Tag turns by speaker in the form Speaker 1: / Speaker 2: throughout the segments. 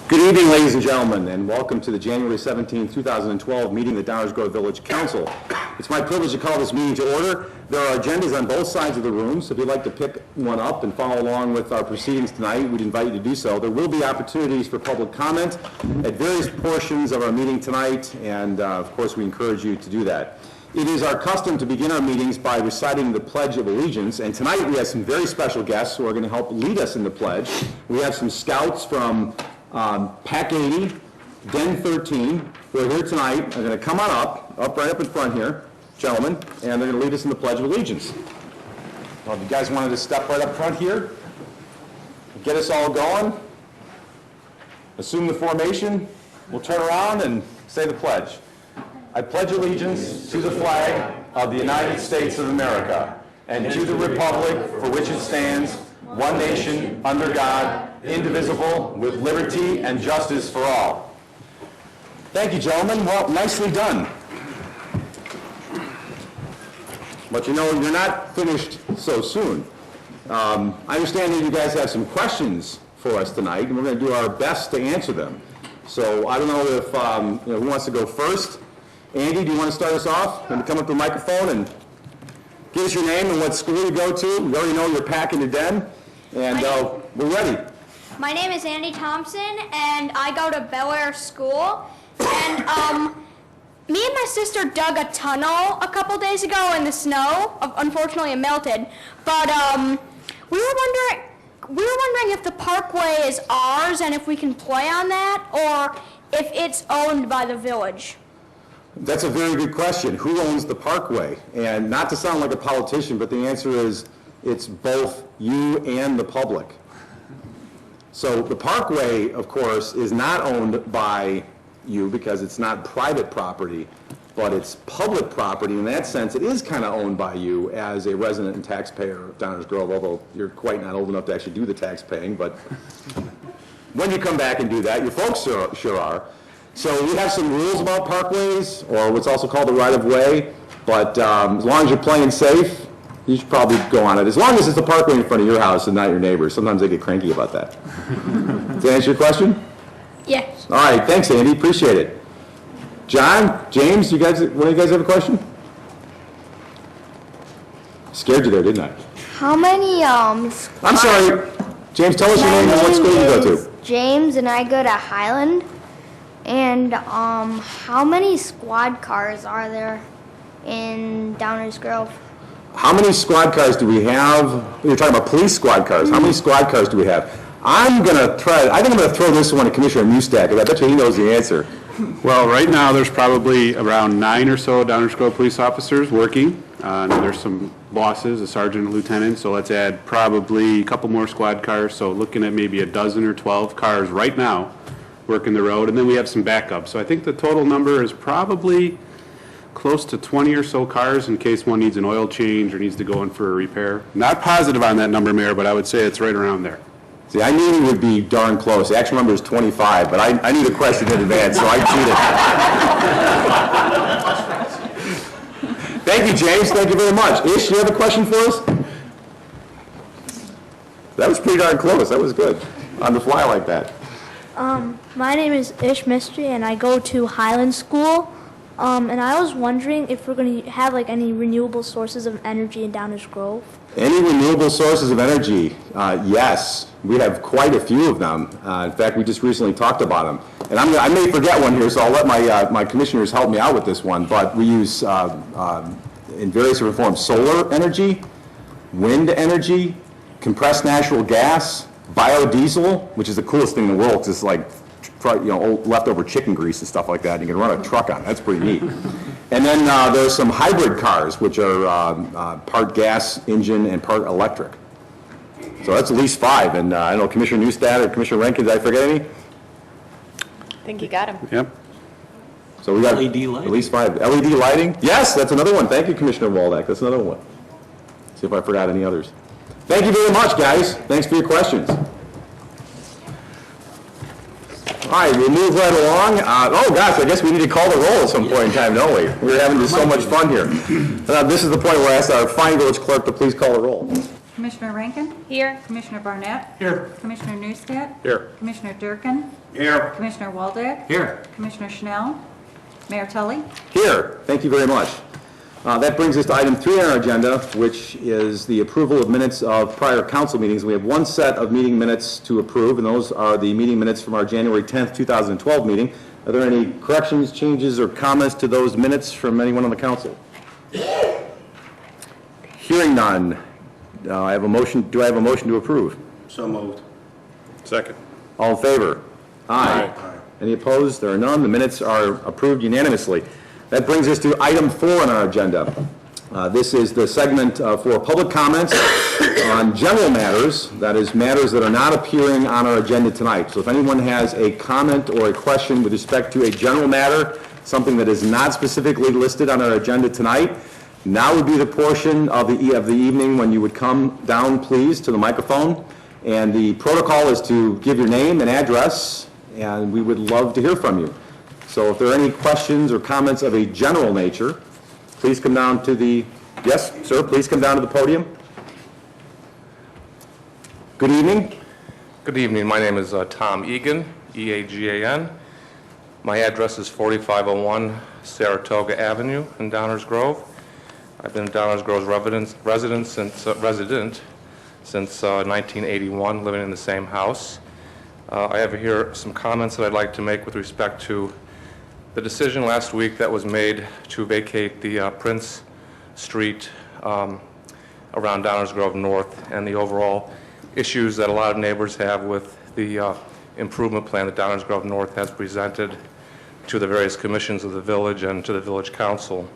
Speaker 1: Good evening, ladies and gentlemen, and welcome to the January 17, 2012 meeting of the Downers Grove Village Council. It's my privilege to call this meeting to order. There are agendas on both sides of the room, so if you'd like to pick one up and follow along with our proceedings tonight, we'd invite you to do so. There will be opportunities for public comment at various portions of our meeting tonight, and of course we encourage you to do that. It is our custom to begin our meetings by reciting the Pledge of Allegiance, and tonight we have some very special guests who are going to help lead us in the pledge. We have some scouts from Pack 80, Den 13, who are here tonight, are going to come on up right up in front here, gentlemen, and they're going to lead us in the Pledge of Allegiance. Well, if you guys wanted to step right up front here, get us all going, assume the formation, we'll turn around and say the pledge. I pledge allegiance to the flag of the United States of America and to the republic for which it stands, one nation, under God, indivisible, with liberty and justice for all. Thank you, gentlemen. Well, nicely done. But you know, you're not finished so soon. I understand that you guys have some questions for us tonight, and we're going to do our best to answer them. So I don't know if who wants to go first. Andy, do you want to start us off? Going to come up to the microphone and give us your name and what school you go to. We already know you're packing the den, and we're ready.
Speaker 2: My name is Andy Thompson, and I go to Bel Air School. And me and my sister dug a tunnel a couple days ago in the snow. Unfortunately, it melted. But we were wondering if the parkway is ours and if we can play on that, or if it's owned by the village.
Speaker 1: That's a very good question. Who owns the parkway? And not to sound like a politician, but the answer is it's both you and the public. So the parkway, of course, is not owned by you because it's not private property, but it's public property. In that sense, it is kind of owned by you as a resident and taxpayer of Downers Grove, although you're quite not old enough to actually do the tax paying. But when you come back and do that, your folks sure are. So we have some rules about parkways, or what's also called the right-of-way, but as long as you're playing safe, you should probably go on it. As long as it's the parkway in front of your house and not your neighbor's. Sometimes they get cranky about that. Does that answer your question?
Speaker 2: Yes.
Speaker 1: All right, thanks, Andy. Appreciate it. John, James, one of you guys have a question? Scared you there, didn't I?
Speaker 3: How many,
Speaker 1: I'm sorry. James, tell us your name and what school you go to.
Speaker 3: James, and I go to Highland. And how many squad cars are there in Downers Grove?
Speaker 1: How many squad cars do we have? You're talking about police squad cars. How many squad cars do we have? I think I'm going to throw this one to Commissioner Mustak, because I bet you he knows the answer.
Speaker 4: Well, right now there's probably around 9 or so Downers Grove police officers working. There's some bosses, a sergeant, a lieutenant, so let's add probably a couple more squad cars. So looking at maybe a dozen or 12 cars right now working the road, and then we have some backup. So I think the total number is probably close to 20 or so cars in case one needs an oil change or needs to go in for a repair. Not positive on that number, Mayor, but I would say it's right around there.
Speaker 1: See, I knew he would be darn close. The actual number is 25, but I knew the question in advance, so I cheated. Thank you, James. Thank you very much. Ish, you have a question for us? That was pretty darn close. That was good. On the fly like that.
Speaker 5: My name is Ish Mystery, and I go to Highland School. And I was wondering if we're going to have like any renewable sources of energy in Downers Grove.
Speaker 1: Any renewable sources of energy? Yes, we have quite a few of them. In fact, we just recently talked about them. And I may forget one here, so I'll let my commissioners help me out with this one. But we use, in various different forms, solar energy, wind energy, compressed natural gas, biodiesel, which is the coolest thing in the world, because it's like old leftover chicken grease and stuff like that. You can run a truck on it. That's pretty neat. And then there's some hybrid cars, which are part gas engine and part electric. So that's at least 5. And I don't know, Commissioner Neustadt or Commissioner Rankin, did I forget any?
Speaker 6: I think you got him.
Speaker 4: Yep.
Speaker 1: So we got
Speaker 7: LED lighting.
Speaker 1: At least 5. LED lighting? Yes, that's another one. Thank you, Commissioner Waldeck. That's another one. See if I forgot any others. Thank you very much, guys. Thanks for your questions. All right, we'll move right along. Oh, gosh, I guess we need to call the roll at some point in time, don't we? We're having just so much fun here. This is the point where I ask our fine village clerk to please call the roll.
Speaker 6: Commissioner Rankin? Here.
Speaker 7: Commissioner Barnett.
Speaker 8: Here.
Speaker 7: Commissioner Newstead.
Speaker 4: Here.
Speaker 7: Commissioner Durkin.
Speaker 8: Here.
Speaker 7: Commissioner Waldeck.
Speaker 8: Here.
Speaker 7: Commissioner Schnell. Mayor Tully.
Speaker 1: Here. Thank you very much. That brings us to item 3 on our agenda, which is the approval of minutes of prior council meetings. We have one set of meeting minutes to approve, and those are the meeting minutes from our January 10th, 2012 meeting. Are there any corrections, changes, or comments to those minutes from anyone on the council? Hearing none. I have a motion. Do I have a motion to approve?
Speaker 8: So moved.
Speaker 4: Second.
Speaker 1: All in favor? Aye.
Speaker 8: Aye.
Speaker 1: Any opposed? There are none. The minutes are approved unanimously. That brings us to item 4 on our agenda. This is the segment for public comments on general matters, that is, matters that are not appearing on our agenda tonight. So if anyone has a comment or a question with respect to a general matter, something that is not specifically listed on our agenda tonight, now would be the portion of the evening when you would come down, please, to the microphone. And the protocol is to give your name and address, and we would love to hear from you. So if there are any questions or comments of a general nature, please come down to the, yes, sir, please come down to the podium. Good evening.
Speaker 9: Good evening. My name is Tom Egan, E-A-G-A-N. My address is 4501 Saratoga Avenue in Downers Grove. I've been a Downers Grove resident since 1981, living in the same house. I have here some comments that I'd like to make with respect to the decision last week that was made to vacate the Prince Street around Downers Grove North and the overall issues that a lot of neighbors have with the improvement plan that Downers Grove North has presented to the various commissions of the village and to the village council.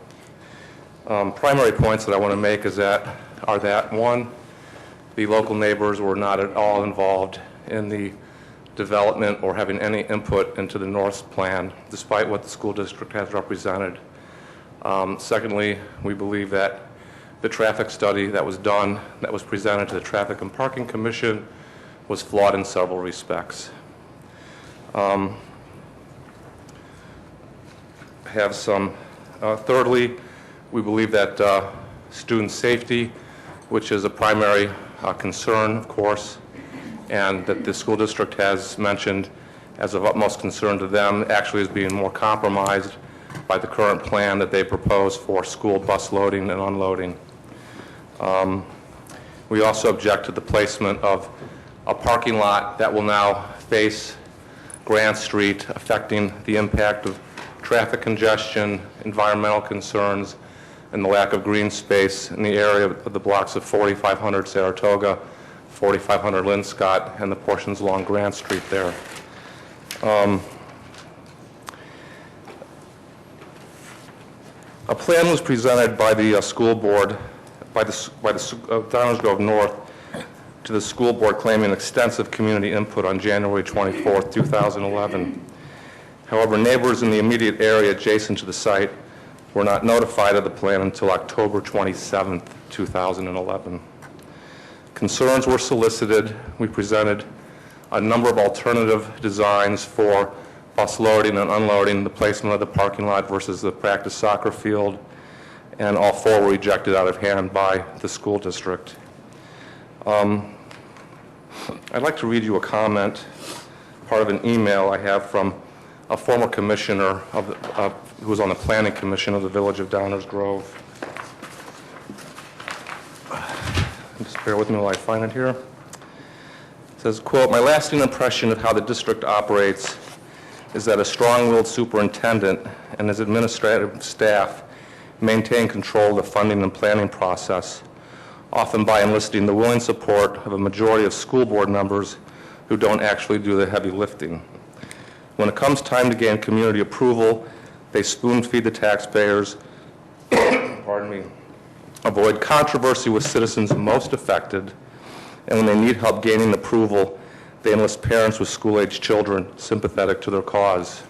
Speaker 9: Primary points that I want to make are that one, the local neighbors were not at all involved in the development or having any input into the North plan, despite what the school district has represented. Secondly, we believe that the traffic study that was done, that was presented to the Traffic and Parking Commission, was flawed in several respects. Thirdly, we believe that student safety, which is a primary concern, of course, and that the school district has mentioned as of utmost concern to them, actually is being more compromised by the current plan that they propose for school bus loading and unloading. We also object to the placement of a parking lot that will now face Grant Street, affecting the impact of traffic congestion, environmental concerns, and the lack of green space in the area of the blocks of 4500 Saratoga, 4500 Linscott, and the portions along Grant Street there. A plan was presented by the school board, by the Downers Grove North, to the school board claiming extensive community input on January 24th, 2011. However, neighbors in the immediate area adjacent to the site were not notified of the plan until October 27th, 2011. Concerns were solicited. We presented a number of alternative designs for bus loading and unloading, the placement of the parking lot versus the practice soccer field, and all 4 were rejected out of hand by the school district. I'd like to read you a comment, part of an email I have from a former commissioner who was on the planning commission of the village of Downers Grove. Just bear with me while I find it here. It says, quote, "My lasting impression of how the district operates is that a strong-willed superintendent and his administrative staff maintain control of the funding and planning process, often by enlisting the willing support of a majority of school board members who don't actually do the heavy lifting. When it comes time to gain community approval, they spoon-feed the taxpayers, pardon me, avoid controversy with citizens most affected, and when they need help gaining approval, they enlist parents with school-aged children sympathetic to their cause."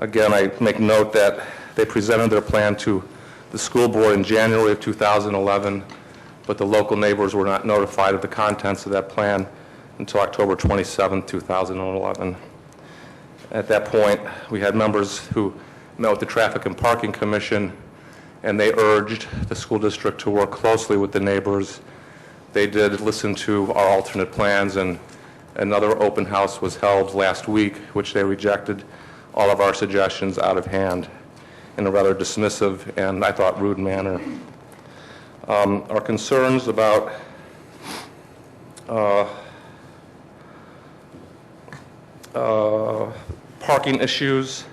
Speaker 9: Again, I make note that they presented their plan to the school board in January of 2011, but the local neighbors were not notified of the contents of that plan until October 27, 2011. At that point, we had members who met with the Traffic and Parking Commission, and they urged the school district to work closely with the neighbors They did listen to our alternate plans, and another open house was held last week, which they rejected all of our suggestions out of hand in a rather dismissive and, I thought, rude manner. Our concerns about parking issues.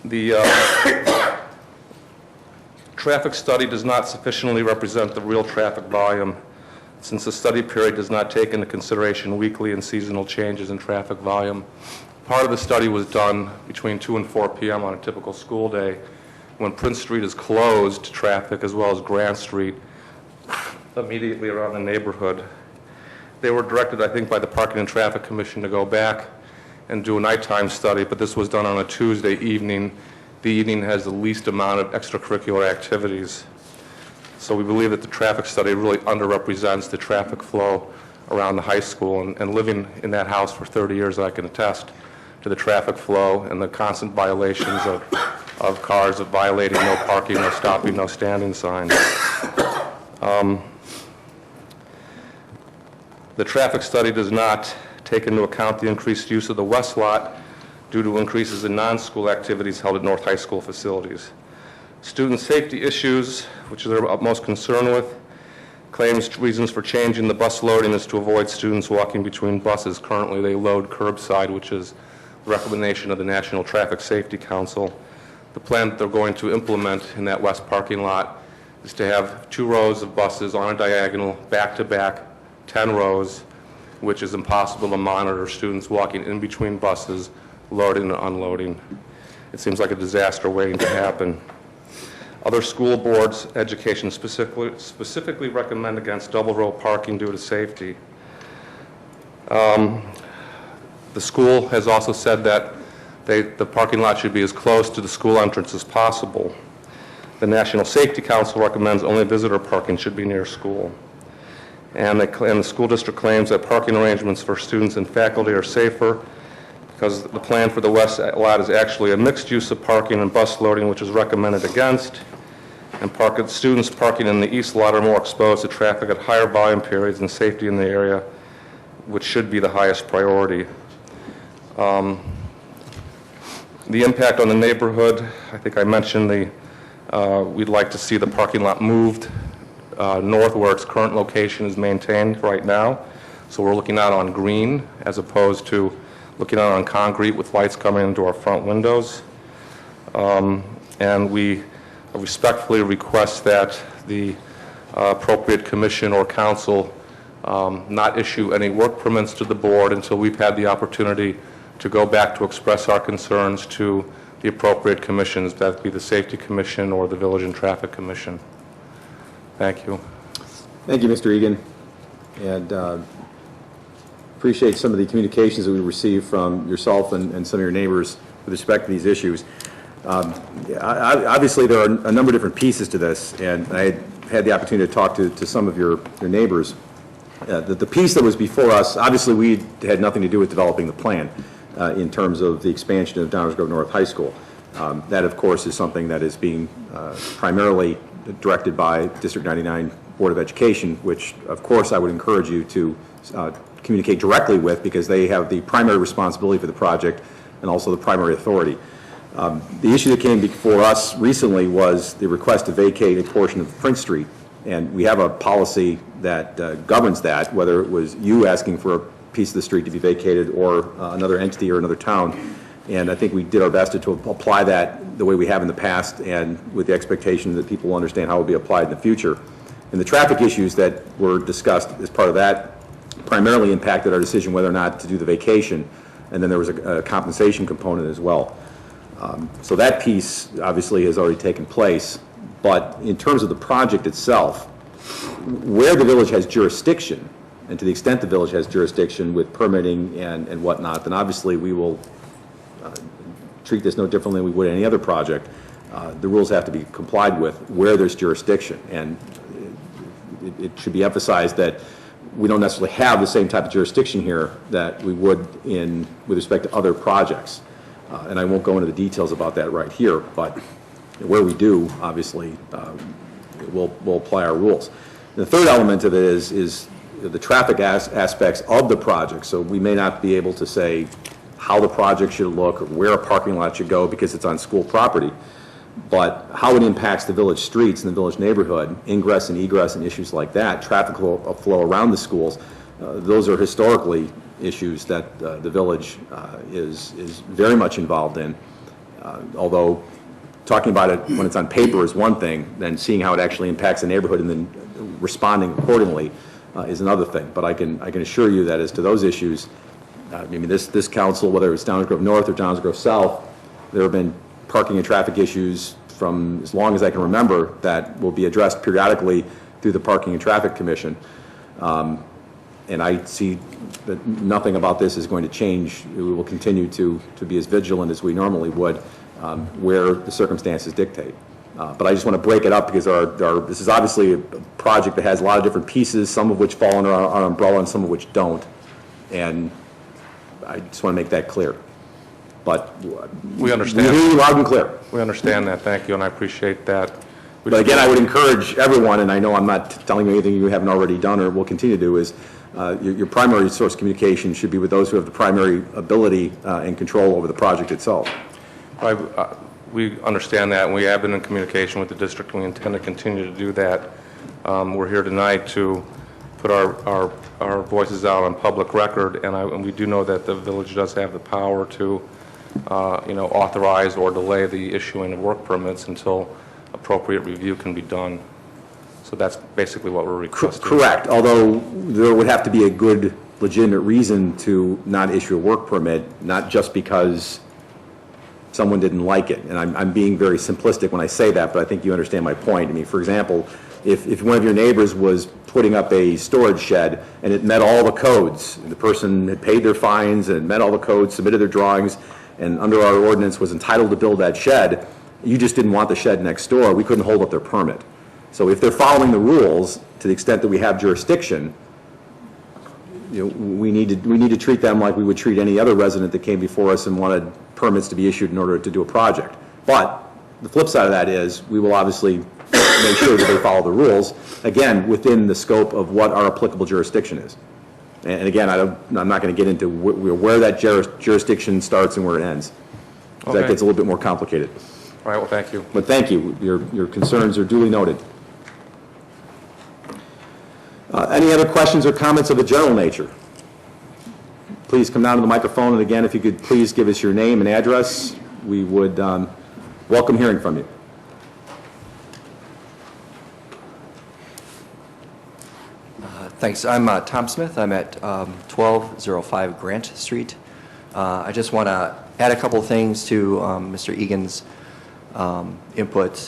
Speaker 9: The traffic study does not sufficiently represent the real traffic volume, since the study period does not take into consideration weekly and seasonal changes in traffic volume. Part of the study was done between 2 and 4 p.m. on a typical school day, when Prince Street is closed to traffic, as well as Grant Street, immediately around the neighborhood. They were directed, I think, by the Parking and Traffic Commission to go back and do a nighttime study, but this was done on a Tuesday evening. The evening has the least amount of extracurricular activities. So we believe that the traffic study really underrepresents the traffic flow around the high school. And living in that house for 30 years, I can attest to the traffic flow and the constant violations of cars of violating no parking, no stopping, no standing signs. The traffic study does not take into account the increased use of the west lot due to increases in non-school activities held at North High School facilities. Student safety issues, which they're most concerned with, claims reasons for changing the bus loading is to avoid students walking between buses. Currently, they load curbside, which is the recommendation of the National Traffic Safety Council. The plan that they're going to implement in that west parking lot is to have 2 rows of buses on a diagonal, back-to-back, 10 rows, which is impossible to monitor students walking in between buses, loading and unloading. It seems like a disaster waiting to happen. Other school boards, education specifically recommend against double-row parking due to safety. The school has also said that the parking lot should be as close to the school entrance as possible. The National Safety Council recommends only visitor parking should be near school. And the school district claims that parking arrangements for students and faculty are safer because the plan for the west lot is actually a mixed use of parking and bus loading, which is recommended against. And students parking in the east lot are more exposed to traffic at higher volume periods, and safety in the area, which should be the highest priority. The impact on the neighborhood, I think I mentioned we'd like to see the parking lot moved north where its current location is maintained right now. So we're looking out on green as opposed to looking out on concrete with lights coming into our front windows. And we respectfully request that the appropriate commission or council not issue any work permits to the board until we've had the opportunity to go back to express our concerns to the appropriate commissions, that be the Safety Commission or the Village and Traffic Commission. Thank you.
Speaker 1: Thank you, Mr. Egan. And appreciate some of the communications that we received from yourself and some of your neighbors with respect to these issues. Obviously, there are a number of different pieces to this, and I had the opportunity to talk to some of your neighbors. The piece that was before us, obviously, we had nothing to do with developing the plan in terms of the expansion of Downers Grove North High School. That, of course, is something that is being primarily directed by District 99 Board of Education, which, of course, I would encourage you to communicate directly with, because they have the primary responsibility for the project and also the primary authority. The issue that came before us recently was the request to vacate a portion of Prince Street, and we have a policy that governs that, whether it was you asking for a piece of the street to be vacated or another entity or another town. And I think we did our best to apply that the way we have in the past, and with the expectation that people will understand how it will be applied in the future. And the traffic issues that were discussed as part of that primarily impacted our decision whether or not to do the vacation, and then there was a compensation component as well. So that piece obviously has already taken place, but in terms of the project itself, where the village has jurisdiction, and to the extent the village has jurisdiction with permitting and whatnot, then obviously we will treat this no differently than we would any other project. The rules have to be complied with where there's jurisdiction, and it should be emphasized that we don't necessarily have the same type of jurisdiction here that we would with respect to other projects. And I won't go into the details about that right here, but where we do, obviously, we'll apply our rules. The third element of it is the traffic aspects of the project. So we may not be able to say how the project should look or where a parking lot should go because it's on school property, but how it impacts the village streets and the village neighborhood, ingress and egress and issues like that, traffic flow around the schools, those are historically issues that the village is very much involved in. Although talking about it when it's on paper is one thing, then seeing how it actually impacts the neighborhood and then responding accordingly is another thing. But I can assure you that as to those issues, I mean, this council, whether it's Downers Grove North or Downers Grove South, there have been parking and traffic issues from as long as I can remember that will be addressed periodically through the Parking and Traffic Commission. And I see that nothing about this is going to change. We will continue to be as vigilant as we normally would where the circumstances dictate. But I just want to break it up because this is obviously a project that has a lot of different pieces, some of which fall under our umbrella and some of which don't. And I just want to make that clear. But
Speaker 9: We understand.
Speaker 1: We hear you loud and clear.
Speaker 9: We understand that, thank you, and I appreciate that.
Speaker 1: But again, I would encourage everyone, and I know I'm not telling you anything you haven't already done or will continue to do, is your primary source of communication should be with those who have the primary ability and control over the project itself.
Speaker 9: We understand that, and we have been in communication with the district, and we intend to continue to do that. We're here tonight to put our voices out on public record, and we do know that the village does have the power to authorize or delay the issuing of work permits until appropriate review can be done. So that's basically what we're requesting.
Speaker 1: Correct, although there would have to be a good, legitimate reason to not issue a work permit, not just because someone didn't like it. And I'm being very simplistic when I say that, but I think you understand my point. I mean, for example, if one of your neighbors was putting up a storage shed and it met all the codes, and the person had paid their fines and met all the codes, submitted their drawings, and under our ordinance was entitled to build that shed, you just didn't want the shed next door, we couldn't hold up their permit. So if they're following the rules to the extent that we have jurisdiction, we need to treat them like we would treat any other resident that came before us and wanted permits to be issued in order to do a project. But the flip side of that is we will obviously make sure that they follow the rules, again, within the scope of what our applicable jurisdiction is. And again, I'm not going to get into where that jurisdiction starts and where it ends.
Speaker 9: Okay.
Speaker 1: That gets a little bit more complicated.
Speaker 9: All right, well, thank you.
Speaker 1: But thank you. Your concerns are duly noted. Any other questions or comments of a general nature? Please come down to the microphone, and again, if you could please give us your name and address, we would welcome hearing from you.
Speaker 8: Thanks. I'm Tom Smith. I'm at 1205 Grant Street. I just want to add a couple things to Mr. Egan's input.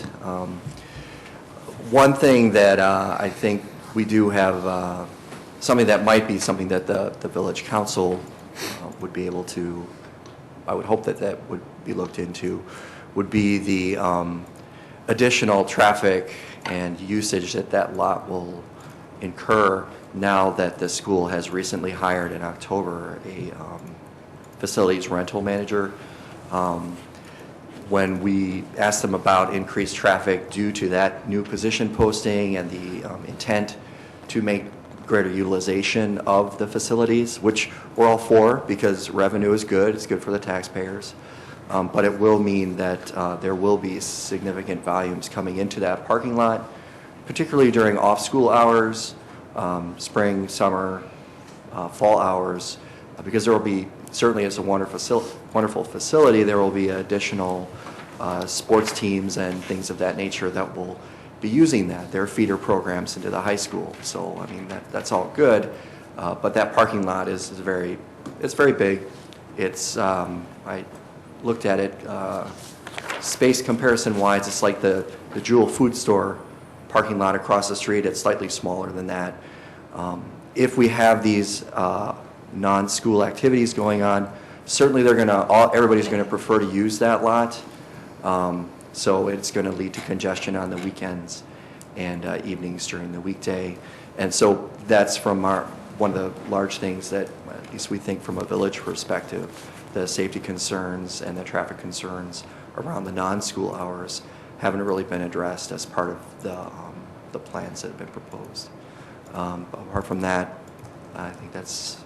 Speaker 8: One thing that I think we do have something that might be something that the village council would be able to, I would hope that would be looked into, would be the additional traffic and usage that lot will incur now that the school has recently hired in October a facilities rental manager. When we asked them about increased traffic due to that new position posting and the intent to make greater utilization of the facilities, which we're all for because revenue is good, it's good for the taxpayers, but it will mean that there will be significant volumes coming into that parking lot, particularly during off-school hours, spring, summer, fall hours, because there will be, certainly it's a wonderful facility, there will be additional sports teams and things of that nature that will be using that. There are feeder programs into the high school, so I mean that's all good, but that parking lot is very big. It's I looked at it space comparison wise, it's like the Jewel food store parking lot across the street. It's slightly smaller than that. If we have these non-school activities going on, certainly everybody's going to prefer to use that lot. So it's going to lead to congestion on the weekends and evenings during the weekday. And so that's from one of the large things that at least we think from a village perspective, the safety concerns and the traffic concerns around the non-school hours haven't really been addressed as part of the plans that have been proposed. Apart from that, I think that's,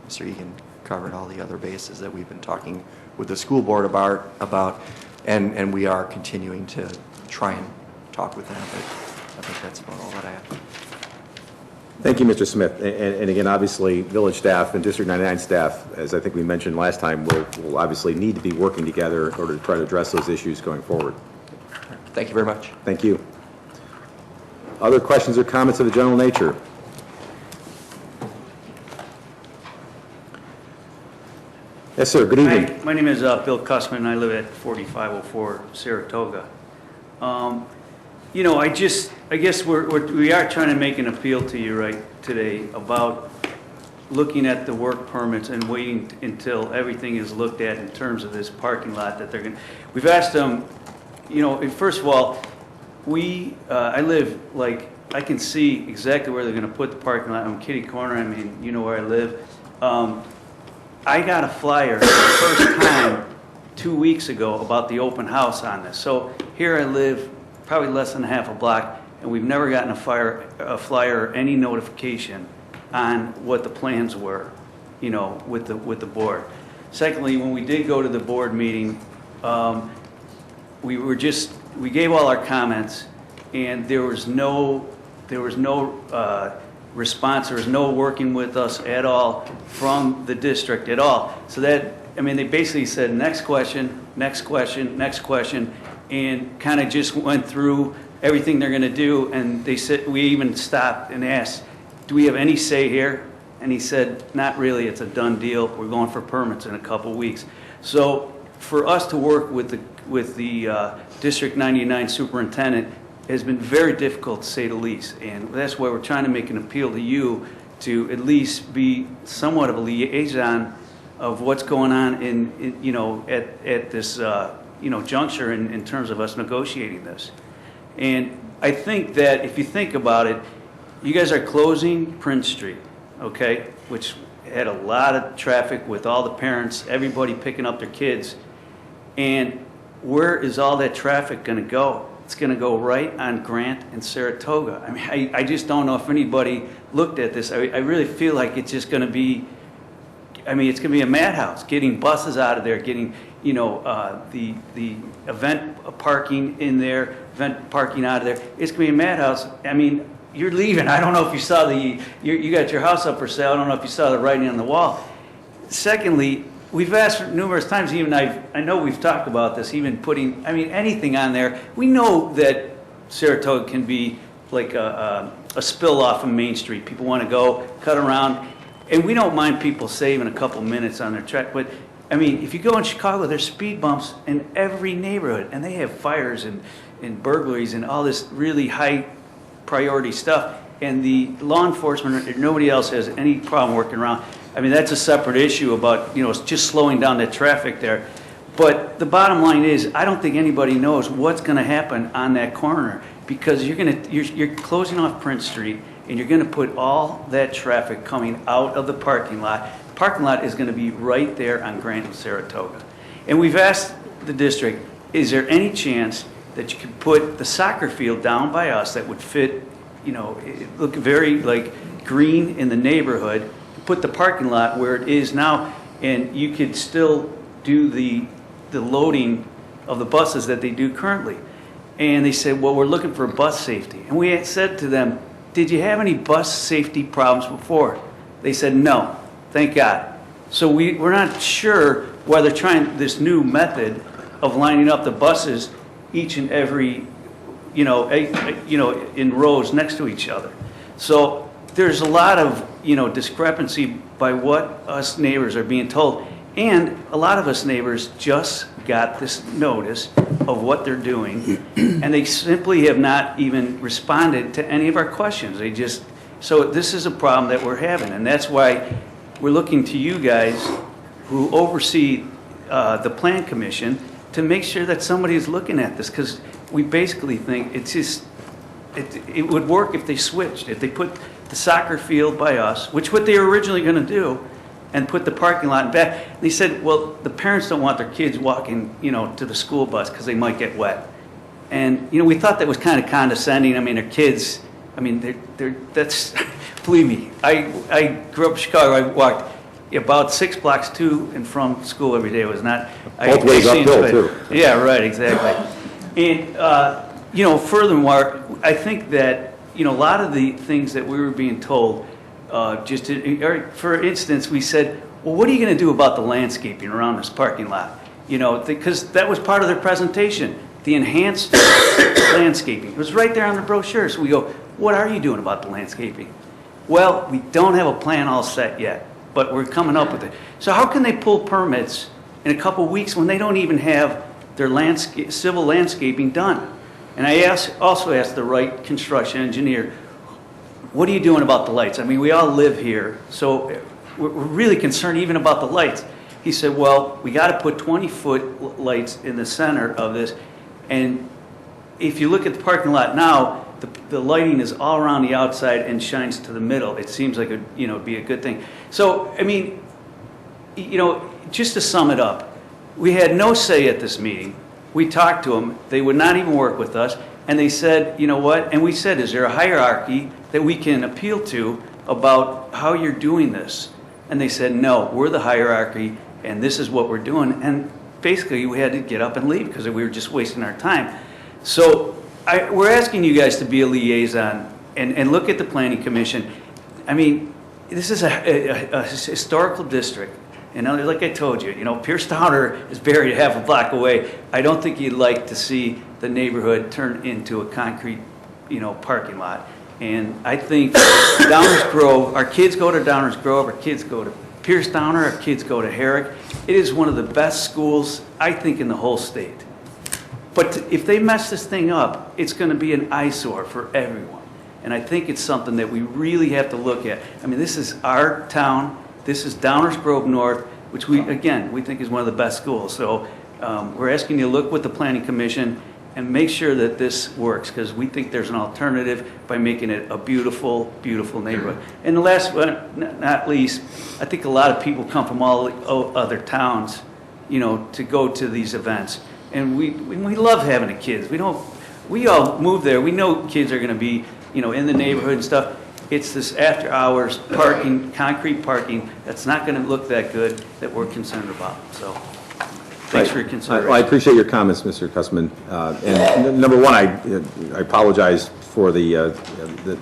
Speaker 8: Mr. Egan covered all the other bases that we've been talking with the school board about, and we are continuing to try and talk with them, but I think that's about all that I have.
Speaker 1: Thank you, Mr. Smith. And again, obviously, village staff and District 99 staff, as I think we mentioned last time, will obviously need to be working together in order to try to address those issues going forward.
Speaker 8: Thank you very much.
Speaker 1: Thank you. Other questions or comments of a general nature? Yes, sir. Good evening.
Speaker 10: Hi, my name is Bill Cussman, and I live at 4504 Saratoga. You know, I guess we are trying to make an appeal to you right today about looking at the work permits and waiting until everything is looked at in terms of this parking lot that they're going to. We've asked them, you know, first of all, I live, like, I can see exactly where they're going to put the parking lot. I'm kitty corner, I mean, you know where I live. I got a flyer the first time 2 weeks ago about the open house on this. So here I live, probably less than half a block, and we've never gotten a flyer or any notification on what the plans were, you know, with the board. Secondly, when we did go to the board meeting, we gave all our comments, and there was no response. There was no working with us at all from the district at all. So that, I mean, they basically said next question, next question, next question, and kind of just went through everything they're going to do. And they said, we even stopped and asked, do we have any say here? And he said, not really. It's a done deal. We're going for permits in a couple weeks. So for us to work with the District 99 superintendent has been very difficult, to say the least. And that's why we're trying to make an appeal to you to at least be somewhat of a liaison of what's going on in you know, at this you know, juncture in terms of us negotiating this. And I think that if you think about it, you guys are closing Prince Street, okay, which had a lot of traffic with all the parents, everybody picking up their kids. And where is all that traffic going to go? It's going to go right on Grant and Saratoga. I mean, I just don't know if anybody looked at this. I really feel like it's just going to be, I mean, it's going to be a madhouse, getting buses out of there, getting, you know, the event parking in there, event parking out of there. It's going to be a madhouse. I mean, you're leaving. I don't know if you saw you got your house up for sale. I don't know if you saw the writing on the wall. Secondly, we've asked numerous times, even I know we've talked about this, even putting, I mean, anything on there. We know that Saratoga can be like a spill off of Main Street. People want to go, cut around, and we don't mind people saving a couple minutes on their trek. But, I mean, if you go in Chicago, there's speed bumps in every neighborhood, and they have fires and burglaries and all this really high priority stuff. And the law enforcement, nobody else has any problem working around. I mean, that's a separate issue about, you know, just slowing down the traffic there. But the bottom line is, I don't think anybody knows what's going to happen on that corner, because you're closing off Prince Street, and you're going to put all that traffic coming out of the parking lot. Parking lot is going to be right there on Grant and Saratoga. And we've asked the district, is there any chance that you could put the soccer field down by us that would fit, you know, look very like green in the neighborhood, put the parking lot where it is now, and you could still do the loading of the buses that they do currently. And they said, well, we're looking for bus safety. And we had said to them, did you have any bus safety problems before? They said, no, thank God. So we're not sure why they're trying this new method of lining up the buses each and every, you know, in rows next to each other. So there's a lot of, you know, discrepancy by what us neighbors are being told. And a lot of us neighbors just got this notice of what they're doing, and they simply have not even responded to any of our questions. So this is a problem that we're having, and that's why we're looking to you guys who oversee the Plan Commission to make sure that somebody is looking at this, because we basically think it would work if they switched, if they put the soccer field by us, which what they were originally going to do, and put the parking lot back. They said, well, the parents don't want their kids walking, you know, to the school bus because they might get wet. And, you know, we thought that was kind of condescending. I mean, their kids, I mean, that's, believe me, I grew up in Chicago. I walked about 6 blocks to and from school every day. It was not.
Speaker 1: Both ways uphill, too.
Speaker 10: Yeah, right, exactly. And, you know, furthermore, I think that, you know, a lot of the things that we were being told, for instance, we said, well, what are you going to do about the landscaping around this parking lot? You know, because that was part of their presentation, the enhanced landscaping. It was right there on the brochure. So we go, what are you doing about the landscaping? Well, we don't have a plan all set yet, but we're coming up with it. So how can they pull permits in a couple weeks when they don't even have their civil landscaping done? And I also asked the right construction engineer, what are you doing about the lights? I mean, we all live here, so we're really concerned even about the lights. He said, well, we got to put 20-foot lights in the center of this. And if you look at the parking lot now, the lighting is all around the outside and shines to the middle. It seems like it'd be a good thing. So, I mean, you know, just to sum it up, we had no say at this meeting. We talked to them. They would not even work with us. And they said, you know what? And we said, is there a hierarchy that we can appeal to about how you're doing this? And they said, no, we're the hierarchy, and this is what we're doing. And basically, we had to get up and leave because we were just wasting our time. So we're asking you guys to be a liaison and look at the Planning Commission. I mean, this is a historical district. And like I told you, you know, Pierce Towner is buried half a block away. I don't think you'd like to see the neighborhood turn into a concrete, you know, parking lot. And I think Downers Grove, our kids go to Downers Grove, our kids go to Pierce Towner, our kids go to Herrick. It is one of the best schools, I think, in the whole state. But if they mess this thing up, it's going to be an eyesore for everyone. And I think it's something that we really have to look at. I mean, this is our town. This is Downers Grove North, which we think is one of the best schools. So we're asking you to look with the Planning Commission and make sure that this works, because we think there's an alternative by making it a beautiful, beautiful neighborhood. And the last but not least, I think a lot of people come from all other towns, you know, to go to these events. And we love having the kids. We all move there. We know kids are going to be, you know, in the neighborhood and stuff. It's this after hours parking, concrete parking, that's not going to look that good that we're concerned about. So thanks for your consideration.
Speaker 1: Well, I appreciate your comments, Mr. Cussman. And number one, I apologize for the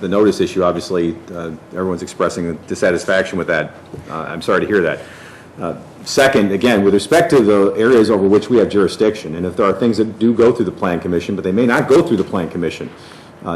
Speaker 1: notice issue. Obviously, everyone's expressing dissatisfaction with that. I'm sorry to hear that. Second, again, with respect to the areas over which we have jurisdiction, and if there are things that do go through the Plan Commission, but they may not go through the Plan Commission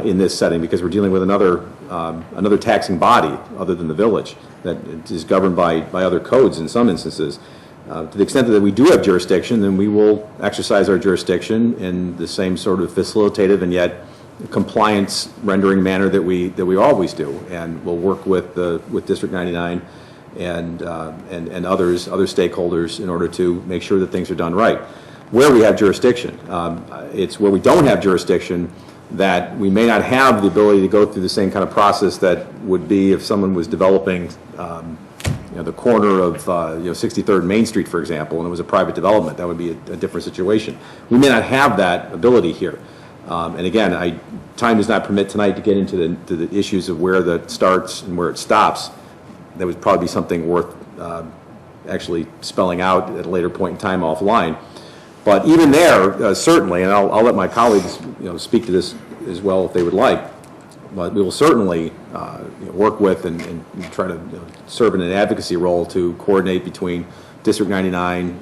Speaker 1: in this setting because we're dealing with another taxing body other than the village that is governed by other codes in some instances. To the extent that we do have jurisdiction, then we will exercise our jurisdiction in the same sort of facilitative and yet compliance rendering manner that we always do, and we'll work with District 99 and other stakeholders in order to make sure that things are done right. Where we have jurisdiction, it's where we don't have jurisdiction that we may not have the ability to go through the same kind of process that would be if someone was developing the corner of 63rd Main Street, for example, and it was a private development. That would be a different situation. We may not have that ability here. And again, time does not permit tonight to get into the issues of where that starts and where it stops. That would probably be something worth actually spelling out at a later point in time offline. But even there, certainly, and I'll let my colleagues speak to this as well if they would like, but we will certainly work with and try to serve in an advocacy role to coordinate between District 99,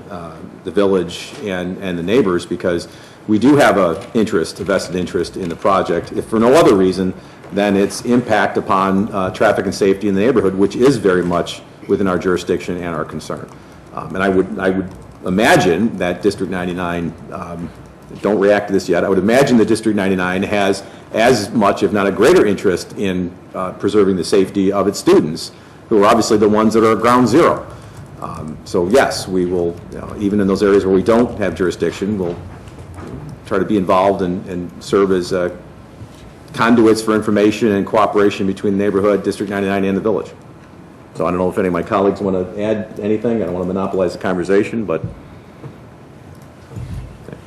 Speaker 1: the village, and the neighbors, because we do have a vested interest in the project, if for no other reason than its impact upon traffic and safety in the neighborhood, which is very much within our jurisdiction and our concern. And I would imagine that District 99, don't react to this yet, I would imagine that District 99 has as much, if not a greater interest in preserving the safety of its students, who are obviously the ones that are at ground zero. So yes, we will, even in those areas where we don't have jurisdiction, we'll try to be involved and serve as conduits for information and cooperation between the neighborhood, District 99, and the village. So I don't know if any of my colleagues want to add anything. I don't want to monopolize the conversation, but okay.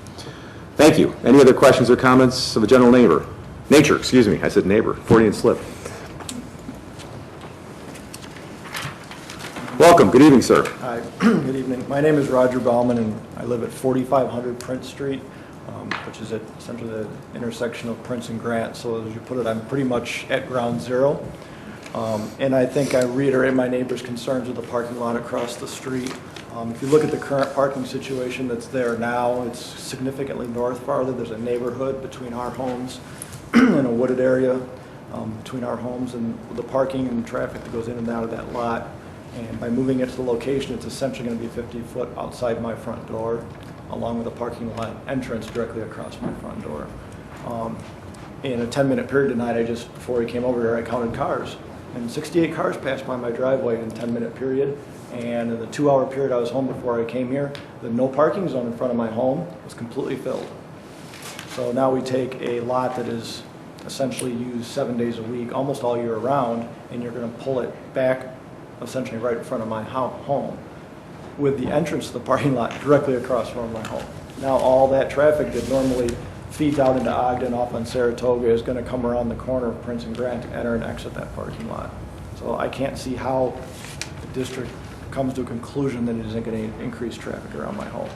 Speaker 1: Thank you. Any other questions or comments of a general neighbor? Nature, excuse me, I said neighbor, Freudian slip. Welcome, good evening, sir.
Speaker 11: Hi, good evening. My name is Roger Bauman, and I live at 4500 Prince Street, which is at essentially the intersection of Prince and Grant. So as you put it, I'm pretty much at ground zero. And I think I reiterate my neighbor's concerns with the parking lot across the street. If you look at the current parking situation that's there now, it's significantly north farther. There's a neighborhood between our homes and a wooded area between our homes, and the parking and traffic that goes in and out of that lot. And by moving it to the location, it's essentially going to be 50 foot outside my front door, along with a parking lot entrance directly across my front door. In a 10-minute period tonight, before he came over here, I counted cars. And 68 cars passed by my driveway in a 10-minute period. And in the 2-hour period I was home before I came here, the no parking zone in front of my home was completely filled. So now we take a lot that is essentially used 7 days a week, almost all year round, and you're going to pull it back essentially right in front of my home, with the entrance to the parking lot directly across from my home. Now all that traffic that normally feeds out into Ogden off on Saratoga is going to come around the corner of Prince and Grant to enter and exit that parking lot. So I can't see how the district comes to a conclusion that it isn't going to increase traffic around my home.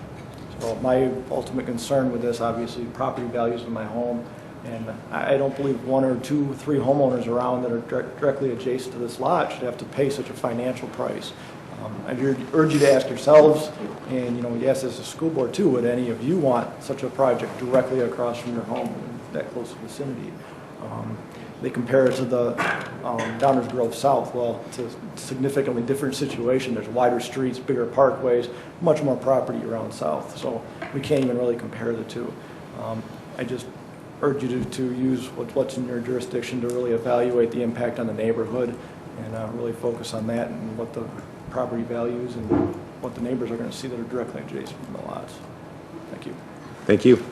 Speaker 11: So my ultimate concern with this, obviously, property values in my home, and I don't believe 1 or 2, 3 homeowners around that are directly adjacent to this lot should have to pay such a financial price. I urge you to ask yourselves, and yes, as a school board too, would any of you want such a project directly across from your home in that close vicinity? They compare it to the Downers Grove South. Well, it's a significantly different situation. There's wider streets, bigger parkways, much more property around south. So we can't even really compare the two. I just urge you to use what's in your jurisdiction to really evaluate the impact on the neighborhood and really focus on that and what the property values and what the neighbors are going to see that are directly adjacent from the lots. Thank you.
Speaker 1: Thank you.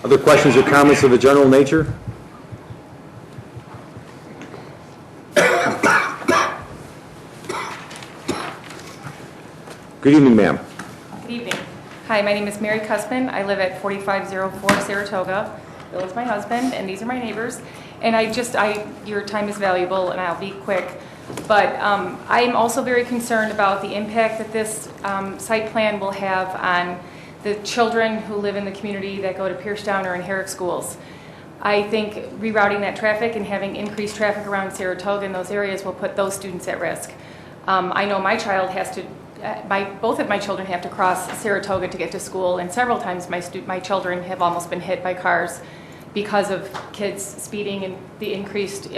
Speaker 1: Other questions or comments of a general nature? Good evening, ma'am.
Speaker 12: Good evening. Hi, my name is Mary Cuspin. I live at 4504 Saratoga. Bill is my husband, and these are my neighbors. And your time is valuable, and I'll be quick. But I'm also very concerned about the impact that this site plan will have on the children who live in the community that go to Pierce Downer and Herrick schools. I think rerouting that traffic and having increased traffic around Saratoga in those areas will put those students at risk. I know my child has to, both of my children have to cross Saratoga to get to school, and several times my children have almost been hit by cars because of kids speeding and the increased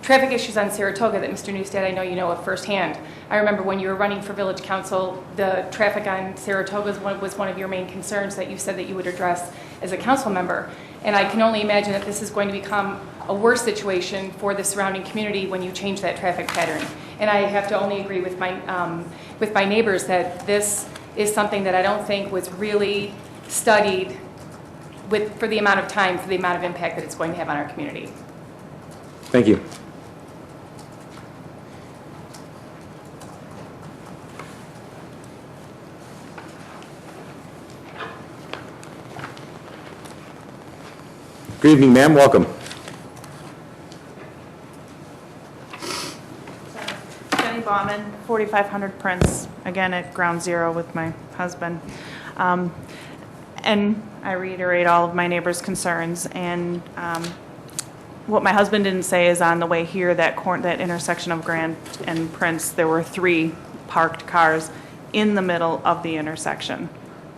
Speaker 12: traffic issues on Saratoga that Mr. Newstead, I know you know of firsthand. I remember when you were running for village council, the traffic on Saratoga was one of your main concerns that you said that you would address as a council member. And I can only imagine that this is going to become a worse situation for the surrounding community when you change that traffic pattern. And I have to only agree with my neighbors that this is something that I don't think was really studied for the amount of time, for the amount of impact that it's going to have on our community.
Speaker 1: Thank you. Good evening, ma'am. Welcome.
Speaker 13: Jenny Bauman, 4500 Prince, again at ground zero with my husband. And I reiterate all of my neighbors' concerns. And what my husband didn't say is on the way here, that intersection of Grant and Prince, there were 3 parked cars in the middle of the intersection,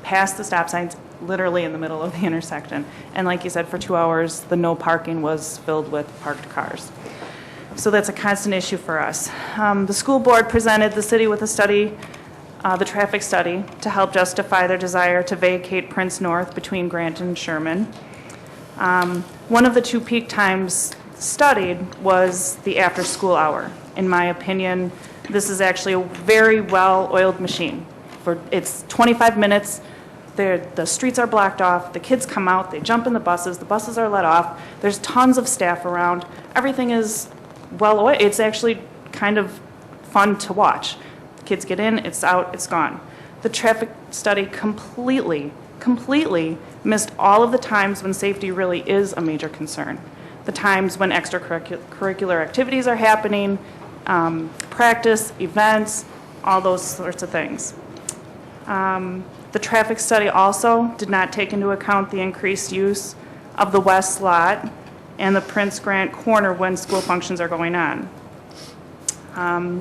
Speaker 13: past the stop signs, literally in the middle of the intersection. And like you said, for 2 hours, the no parking was filled with parked cars. So that's a constant issue for us. The school board presented the city with a study, the traffic study, to help justify their desire to vacate Prince North between Grant and Sherman. One of the 2 peak times studied was the after-school hour. In my opinion, this is actually a very well-oiled machine. It's 25 minutes. The streets are blocked off. The kids come out. They jump in the buses are let off. There's tons of staff around. Everything is well-oiled. It's actually kind of fun to watch. Kids get in, it's out, it's gone. The traffic study completely completely missed all of the times when safety really is a major concern. The times when extracurricular activities are happening, practice, events, all those sorts of things. The traffic study also did not take into account the increased use of the west lot and the Prince Grant corner when school functions are going on.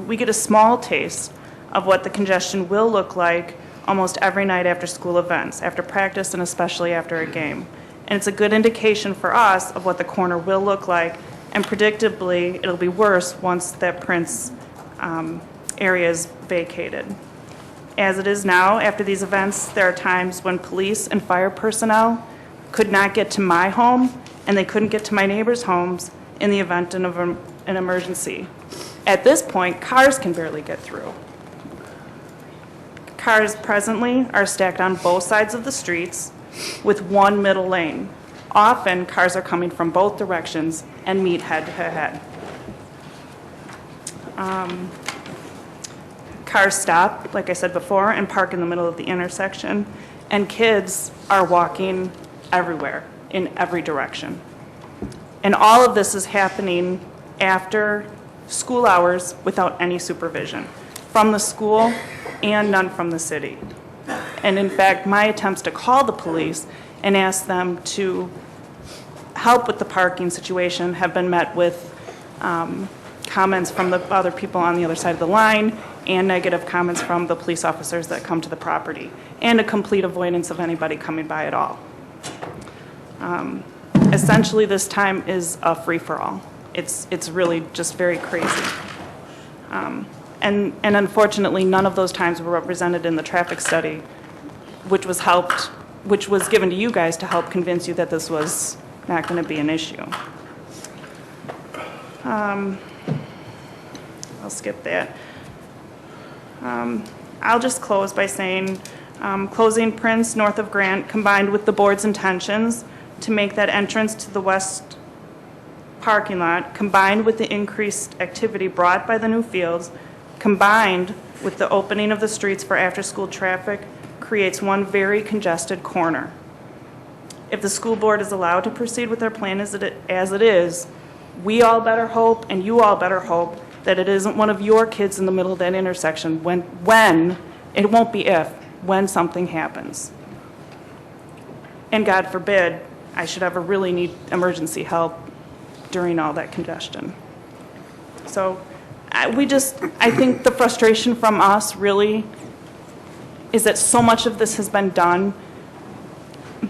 Speaker 13: We get a small taste of what the congestion will look like almost every night after school events, after practice, and especially after a game. And it's a good indication for us of what the corner will look like, and predictably, it'll be worse once that Prince area is vacated. As it is now, after these events, there are times when police and fire personnel could not get to my home, and they couldn't get to my neighbors' homes in the event of an emergency. At this point, cars can barely get through. Cars presently are stacked on both sides of the streets with one middle lane. Often, cars are coming from both directions and meet head to head. Cars stop, like I said before, and park in the middle of the intersection, and kids are walking everywhere, in every direction. And all of this is happening after school hours without any supervision from the school and none from the city. And in fact, my attempts to call the police and ask them to help with the parking situation have been met with comments from the other people on the other side of the line and negative comments from the police officers that come to the property, and a complete avoidance of anybody coming by at all. Essentially, this time is a free-for-all. It's really just very crazy. And unfortunately, none of those times were represented in the traffic study, which was given to you guys to help convince you that this was not going to be an issue. I'll skip that. I'll just close by saying closing Prince north of Grant, combined with the board's intentions to make that entrance to the west parking lot, combined with the increased activity brought by the new fields, combined with the opening of the streets for after-school traffic, creates one very congested corner. If the school board is allowed to proceed with their plan as it is, we all better hope, and you all better hope, that it isn't one of your kids in the middle of that intersection when it won't be if, when something happens. And God forbid, I should ever really need emergency help during all that congestion. So I think the frustration from us really is that so much of this has been done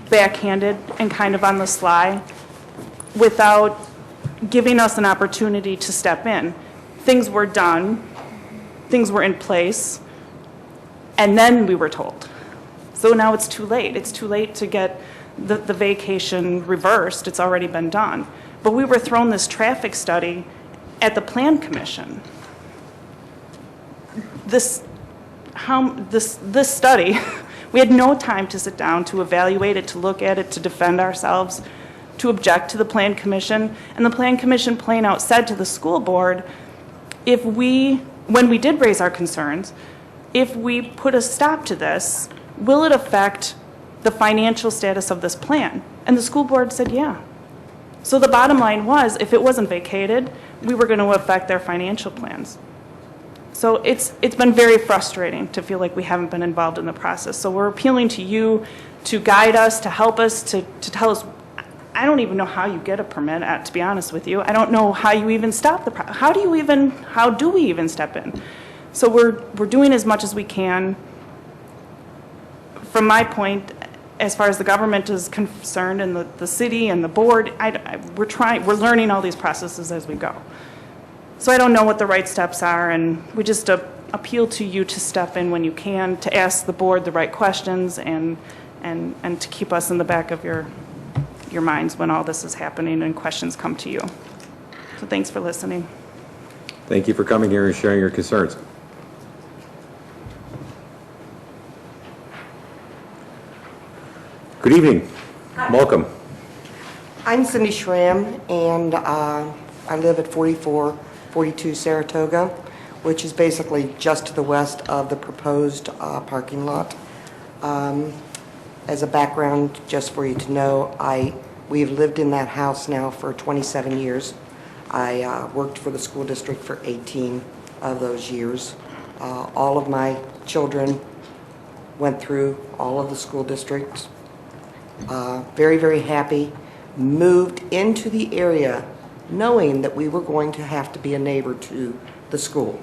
Speaker 13: backhanded and kind of on the sly without giving us an opportunity to step in. Things were done, things were in place, and then we were told. So now it's too late. It's too late to get the vacation reversed. It's already been done. But we were thrown this traffic study at the Plan Commission. This study, we had no time to sit down, to evaluate it, to look at it, to defend ourselves, to object to the Plan Commission. And the Plan Commission plain out said to the school board, when we did raise our concerns, if we put a stop to this, will it affect the financial status of this plan? And the school board said, yeah. So the bottom line was, if it wasn't vacated, we were going to affect their financial plans. So it's been very frustrating to feel like we haven't been involved in the process. So we're appealing to you to guide us, to help us, to tell us. I don't even know how you get a permit, to be honest with you. I don't know how you even stop the process. How do we even step in? So we're doing as much as we can. From my point, as far as the government is concerned, and the city and the board, we're learning all these processes as we go. So I don't know what the right steps are, and we just appeal to you to step in when you can, to ask the board the right questions, and to keep us in the back of your minds when all this is happening and questions come to you. So thanks for listening.
Speaker 1: Thank you for coming here and sharing your concerns. Good evening. Welcome.
Speaker 14: I'm Cindy Schramm, and I live at 4442 Saratoga, which is basically just to the west of the proposed parking lot. as a background, just for you to know, we've lived in that house now for 27 years. I worked for the school district for 18 of those years. All of my children went through all of the school districts. Very, very happy. Moved into the area knowing that we were going to have to be a neighbor to the school.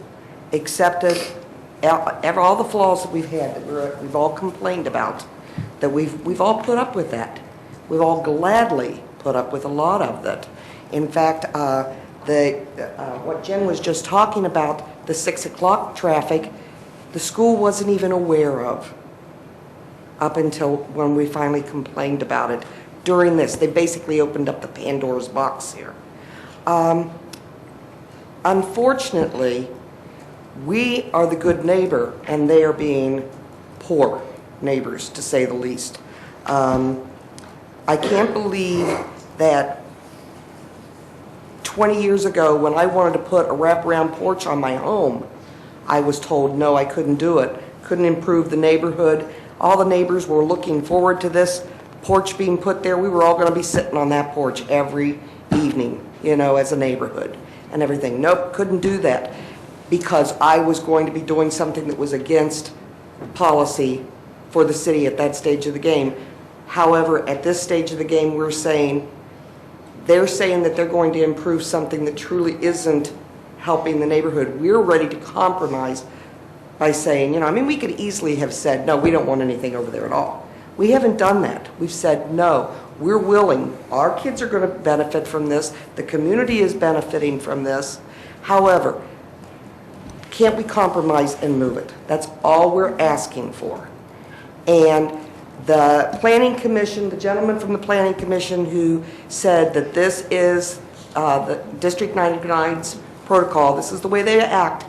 Speaker 14: Accepted all the flaws that we've had, that we've all complained about, that we've all put up with that. We've all gladly put up with a lot of that. In fact, what Jen was just talking about, the 6 o'clock traffic, the school wasn't even aware of up until when we finally complained about it. During this, they basically opened up the Pandora's box here. Unfortunately, we are the good neighbor, and they are being poor neighbors, to say the least. I can't believe that 20 years ago, when I wanted to put a wraparound porch on my home, I was told no, I couldn't do it, couldn't improve the neighborhood. All the neighbors were looking forward to this porch being put there. We were all going to be sitting on that porch every evening, you know, as a neighborhood and everything. Nope, couldn't do that because I was going to be doing something that was against policy for the city at that stage of the game. However, at this stage of the game, they're saying that they're going to improve something that truly isn't helping the neighborhood. We're ready to compromise by saying, you know, I mean, we could easily have said, no, we don't want anything over there at all. We haven't done that. We've said, no, we're willing. Our kids are going to benefit from this. The community is benefiting from this. However, can't we compromise and move it? That's all we're asking for. And the Planning Commission, the gentleman from the Planning Commission who said that this is the District 99's protocol, this is the way they act,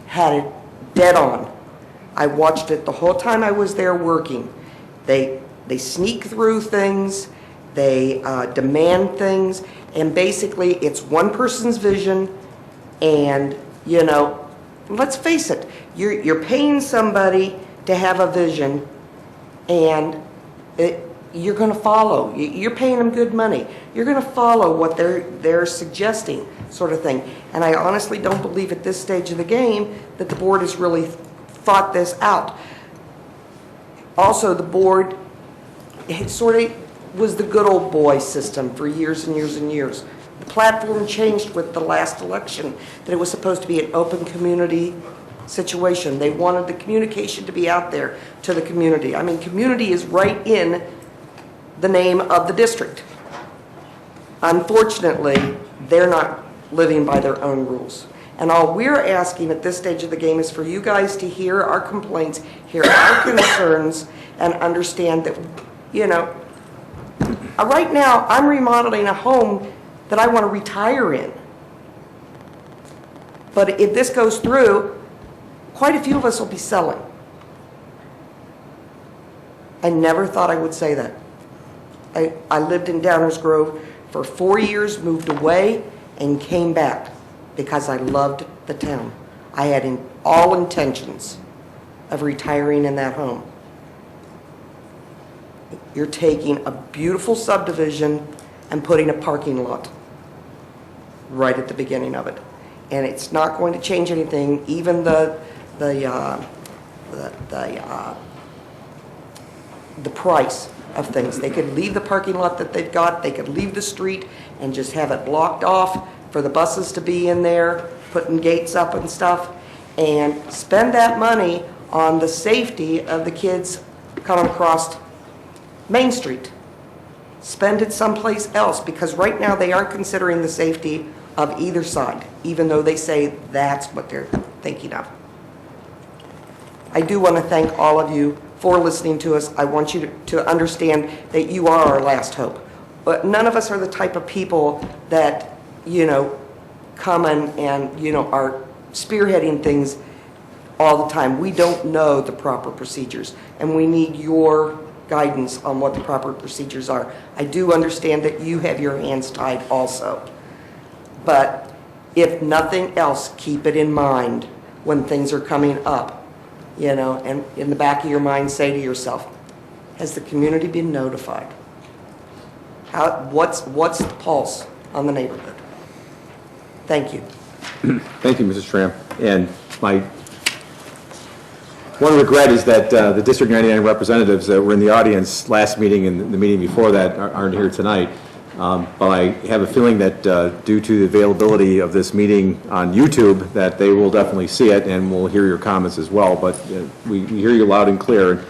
Speaker 14: had it dead on. I watched it the whole time I was there working. They sneak through things, they demand things, and basically it's one person's vision, and, you know, let's face it, you're paying somebody to have a vision, and you're going to follow. You're paying them good money. You're going to follow what they're suggesting, sort of thing. And I honestly don't believe at this stage of the game that the board has really thought this out. Also, the board sort of was the good old boy system for years and years and years. The platform changed with the last election, that it was supposed to be an open community situation. They wanted the communication to be out there to the community. I mean, community is right in the name of the district. Unfortunately, they're not living by their own rules. And all we're asking at this stage of the game is for you guys to hear our complaints, hear our concerns, and understand that, you know, right now I'm remodeling a home that I want to retire in. But if this goes through, quite a few of us will be selling. I never thought I would say that. I lived in Downers Grove for 4 years, moved away, and came back because I loved the town. I had all intentions of retiring in that home. You're taking a beautiful subdivision and putting a parking lot right at the beginning of it. And it's not going to change anything, even the price of things. They could leave the parking lot that they've got, they could leave the street and just have it blocked off for the buses to be in there, putting gates up and stuff, and spend that money on the safety of the kids coming across Main Street. Spend it someplace else, because right now they aren't considering the safety of either side, even though they say that's what they're thinking of. I do want to thank all of you for listening to us. I want you to understand that you are our last hope. But none of us are the type of people that, you know, come and you know, are spearheading things all the time. We don't know the proper procedures, and we need your guidance on what the proper procedures are. I do understand that you have your hands tied also. But if nothing else, keep it in mind when things are coming up, you know, and in the back of your mind say to yourself, Has the community been notified? What's the pulse on the neighborhood? Thank you.
Speaker 1: Thank you, Mrs. Schramm. And my one regret is that the District 99 representatives that were in the audience last meeting and the meeting before that aren't here tonight. But I have a feeling that due to the availability of this meeting on YouTube, that they will definitely see it and will hear your comments as well. But we hear you loud and clear.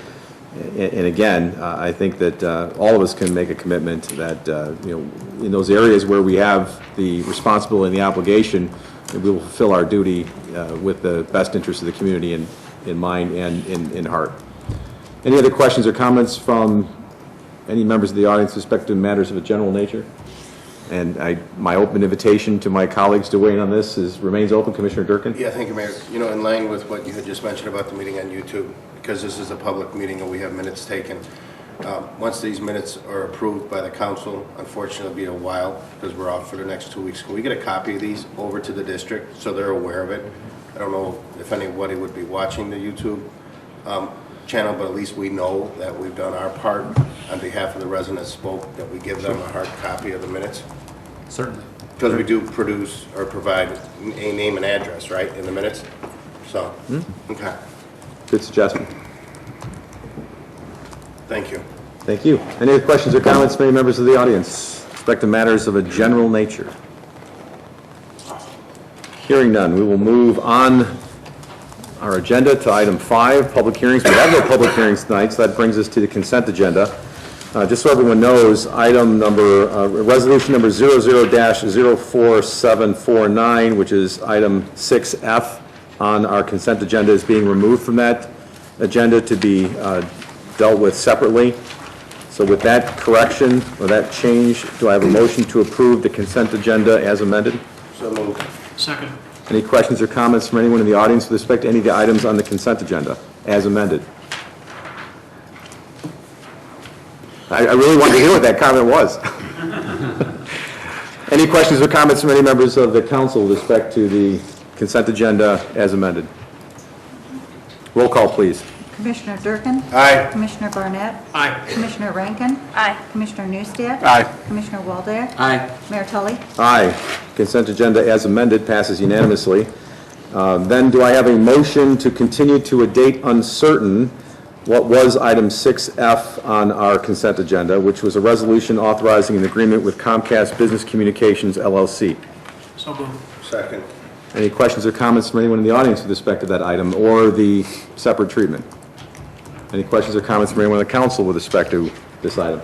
Speaker 1: And again, I think that all of us can make a commitment that, in those areas where we have the responsibility and the obligation, we will fulfill our duty with the best interest of the community in mind and in heart. Any other questions or comments from any members of the audience with respect to matters of a general nature? And my open invitation to my colleagues to weigh in on this remains open. Commissioner Durkin?
Speaker 15: Yeah, thank you, Mayor. In line with what you had just mentioned about the meeting on YouTube, because this is a public meeting and we have minutes taken, once these minutes are approved by the council, unfortunately it'll be a while because we're off for the next 2 weeks. Can we get a copy of these over to the district so they're aware of it? I don't know if anybody would be watching the YouTube channel, but at least we know that we've done our part on behalf of the residents spoke, that we give them a hard copy of the minutes.
Speaker 4: Certainly.
Speaker 15: Because we do produce or provide a name and address, right, in the minutes? So, okay.
Speaker 1: Good suggestion.
Speaker 15: Thank you.
Speaker 1: Thank you. Any other questions or comments from any members of the audience with respect to matters of a general nature? Hearing none, we will move on our agenda to item 5, public hearings. We have no public hearings tonight, so that brings us to the consent agenda. Just so everyone knows, resolution number 00-04749, which is item 6F on our consent agenda, is being removed from that agenda to be dealt with separately. So with that correction or that change, do I have a motion to approve the consent agenda as amended?
Speaker 15: So moved.
Speaker 13: Second.
Speaker 1: Any questions or comments from anyone in the audience with respect to any of the items on the consent agenda as amended? I really wanted to hear what that comment was. Any questions or comments from any members of the council with respect to the consent agenda as amended? Roll call, please.
Speaker 7: Commissioner Durkin?
Speaker 15: Aye.
Speaker 7: Commissioner Barnett?
Speaker 13: Aye.
Speaker 7: Commissioner Rankin?
Speaker 6: Aye.
Speaker 7: Commissioner Newstead?
Speaker 4: Aye.
Speaker 7: Commissioner Waldeck?
Speaker 13: Aye.
Speaker 7: Mayor Tully?
Speaker 1: Aye. Consent agenda as amended passes unanimously. Then do I have a motion to continue to a date uncertain what was item 6F on our consent agenda, which was a resolution authorizing an agreement with Comcast Business Communications, LLC?
Speaker 13: So moved.
Speaker 15: Second.
Speaker 1: Any questions or comments from anyone in the audience with respect to that item or the separate treatment? Any questions or comments from anyone in the council with respect to this item?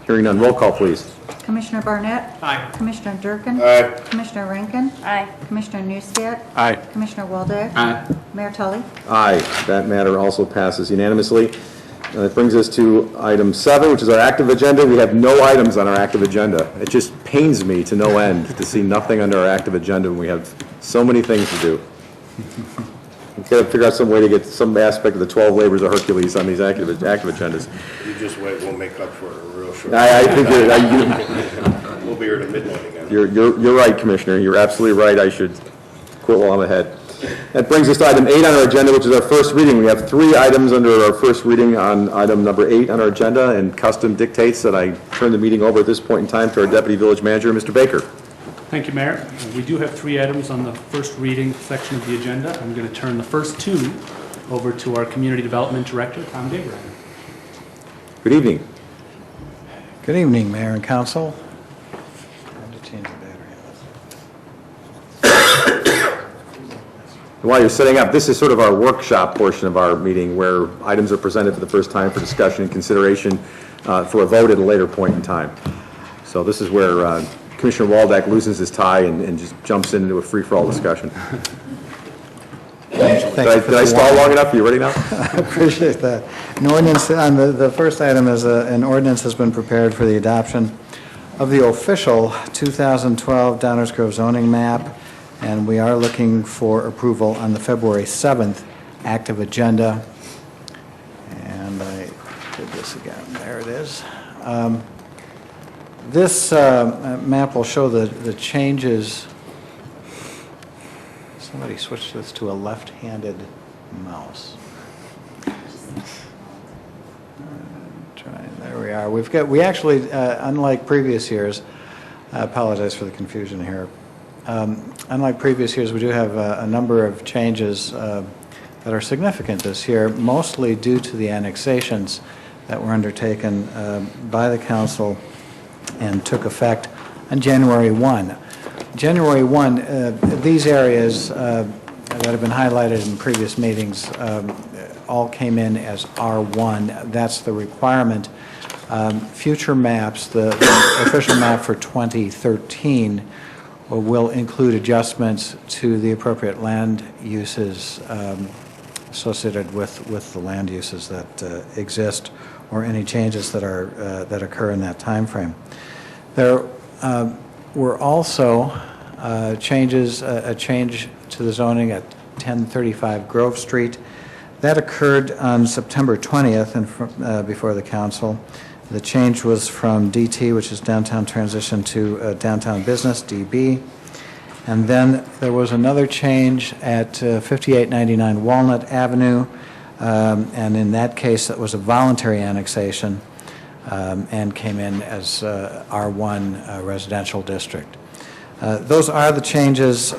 Speaker 1: Hearing none, roll call, please.
Speaker 7: Commissioner Barnett?
Speaker 13: Aye.
Speaker 7: Commissioner Durkin?
Speaker 15: Aye.
Speaker 7: Commissioner Rankin?
Speaker 6: Aye.
Speaker 7: Commissioner Newstead?
Speaker 4: Aye.
Speaker 7: Commissioner Waldeck?
Speaker 13: Aye.
Speaker 7: Mayor Tully?
Speaker 1: Aye. That matter also passes unanimously. That brings us to item 7, which is our active agenda. We have no items on our active agenda. It just pains me to no end to see nothing under our active agenda when we have so many things to do. We've got to figure out some way to get some aspect of the 12 labors of Hercules on these active agendas.
Speaker 15: You just wait, we'll make up for it real short.
Speaker 1: I think
Speaker 15: We'll be here to midnight again.
Speaker 1: you're right, Commissioner. You're absolutely right. I should quit while I'm ahead. That brings us to item 8 on our agenda, which is our first reading. We have 3 items under our first reading on item number 8 on our agenda, and custom dictates that I turn the meeting over at this point in time to our Deputy Village Manager, Mr. Baker.
Speaker 16: Thank you, Mayor. We do have 3 items on the first reading section of the agenda. I'm going to turn the first 2 over to our Community Development Director, Tom Daber.
Speaker 1: Good evening.
Speaker 17: Good evening, Mayor and Council.
Speaker 1: While you're setting up, this is sort of our workshop portion of our meeting where items are presented for the first time for discussion and consideration for a vote at a later point in time. So this is where Commissioner Waldeck loosens his tie and just jumps into a free-for-all discussion. Did I stall long enough? Are you ready now?
Speaker 17: I appreciate that. An ordinance, on the first item is an ordinance has been prepared for the adoption of the official 2012 Downers Grove zoning map, and we are looking for approval on the February 7th active agenda. And I did this again. There it is. This map will show the changes. Somebody switch this to a left-handed mouse. All There we are. We actually, unlike previous years, I apologize for the confusion here. Unlike previous years, we do have a number of changes that are significant this year, mostly due to the annexations that were undertaken by the council and took effect on January 1. January 1, these areas that have been highlighted in previous meetings all came in as R1. That's the requirement. Future maps, the official map for 2013, will include adjustments to the appropriate land uses associated with the land uses that exist, or any changes that are that occur in that time frame. There were also changes, a change to the zoning at 1035 Grove Street. That occurred on September 20th and before the council. The change was from DT, which is downtown transition, to downtown business, DB. And then there was another change at 5899 Walnut Avenue, and in that case, that was a voluntary annexation and came in as R1 residential district. Those are the changes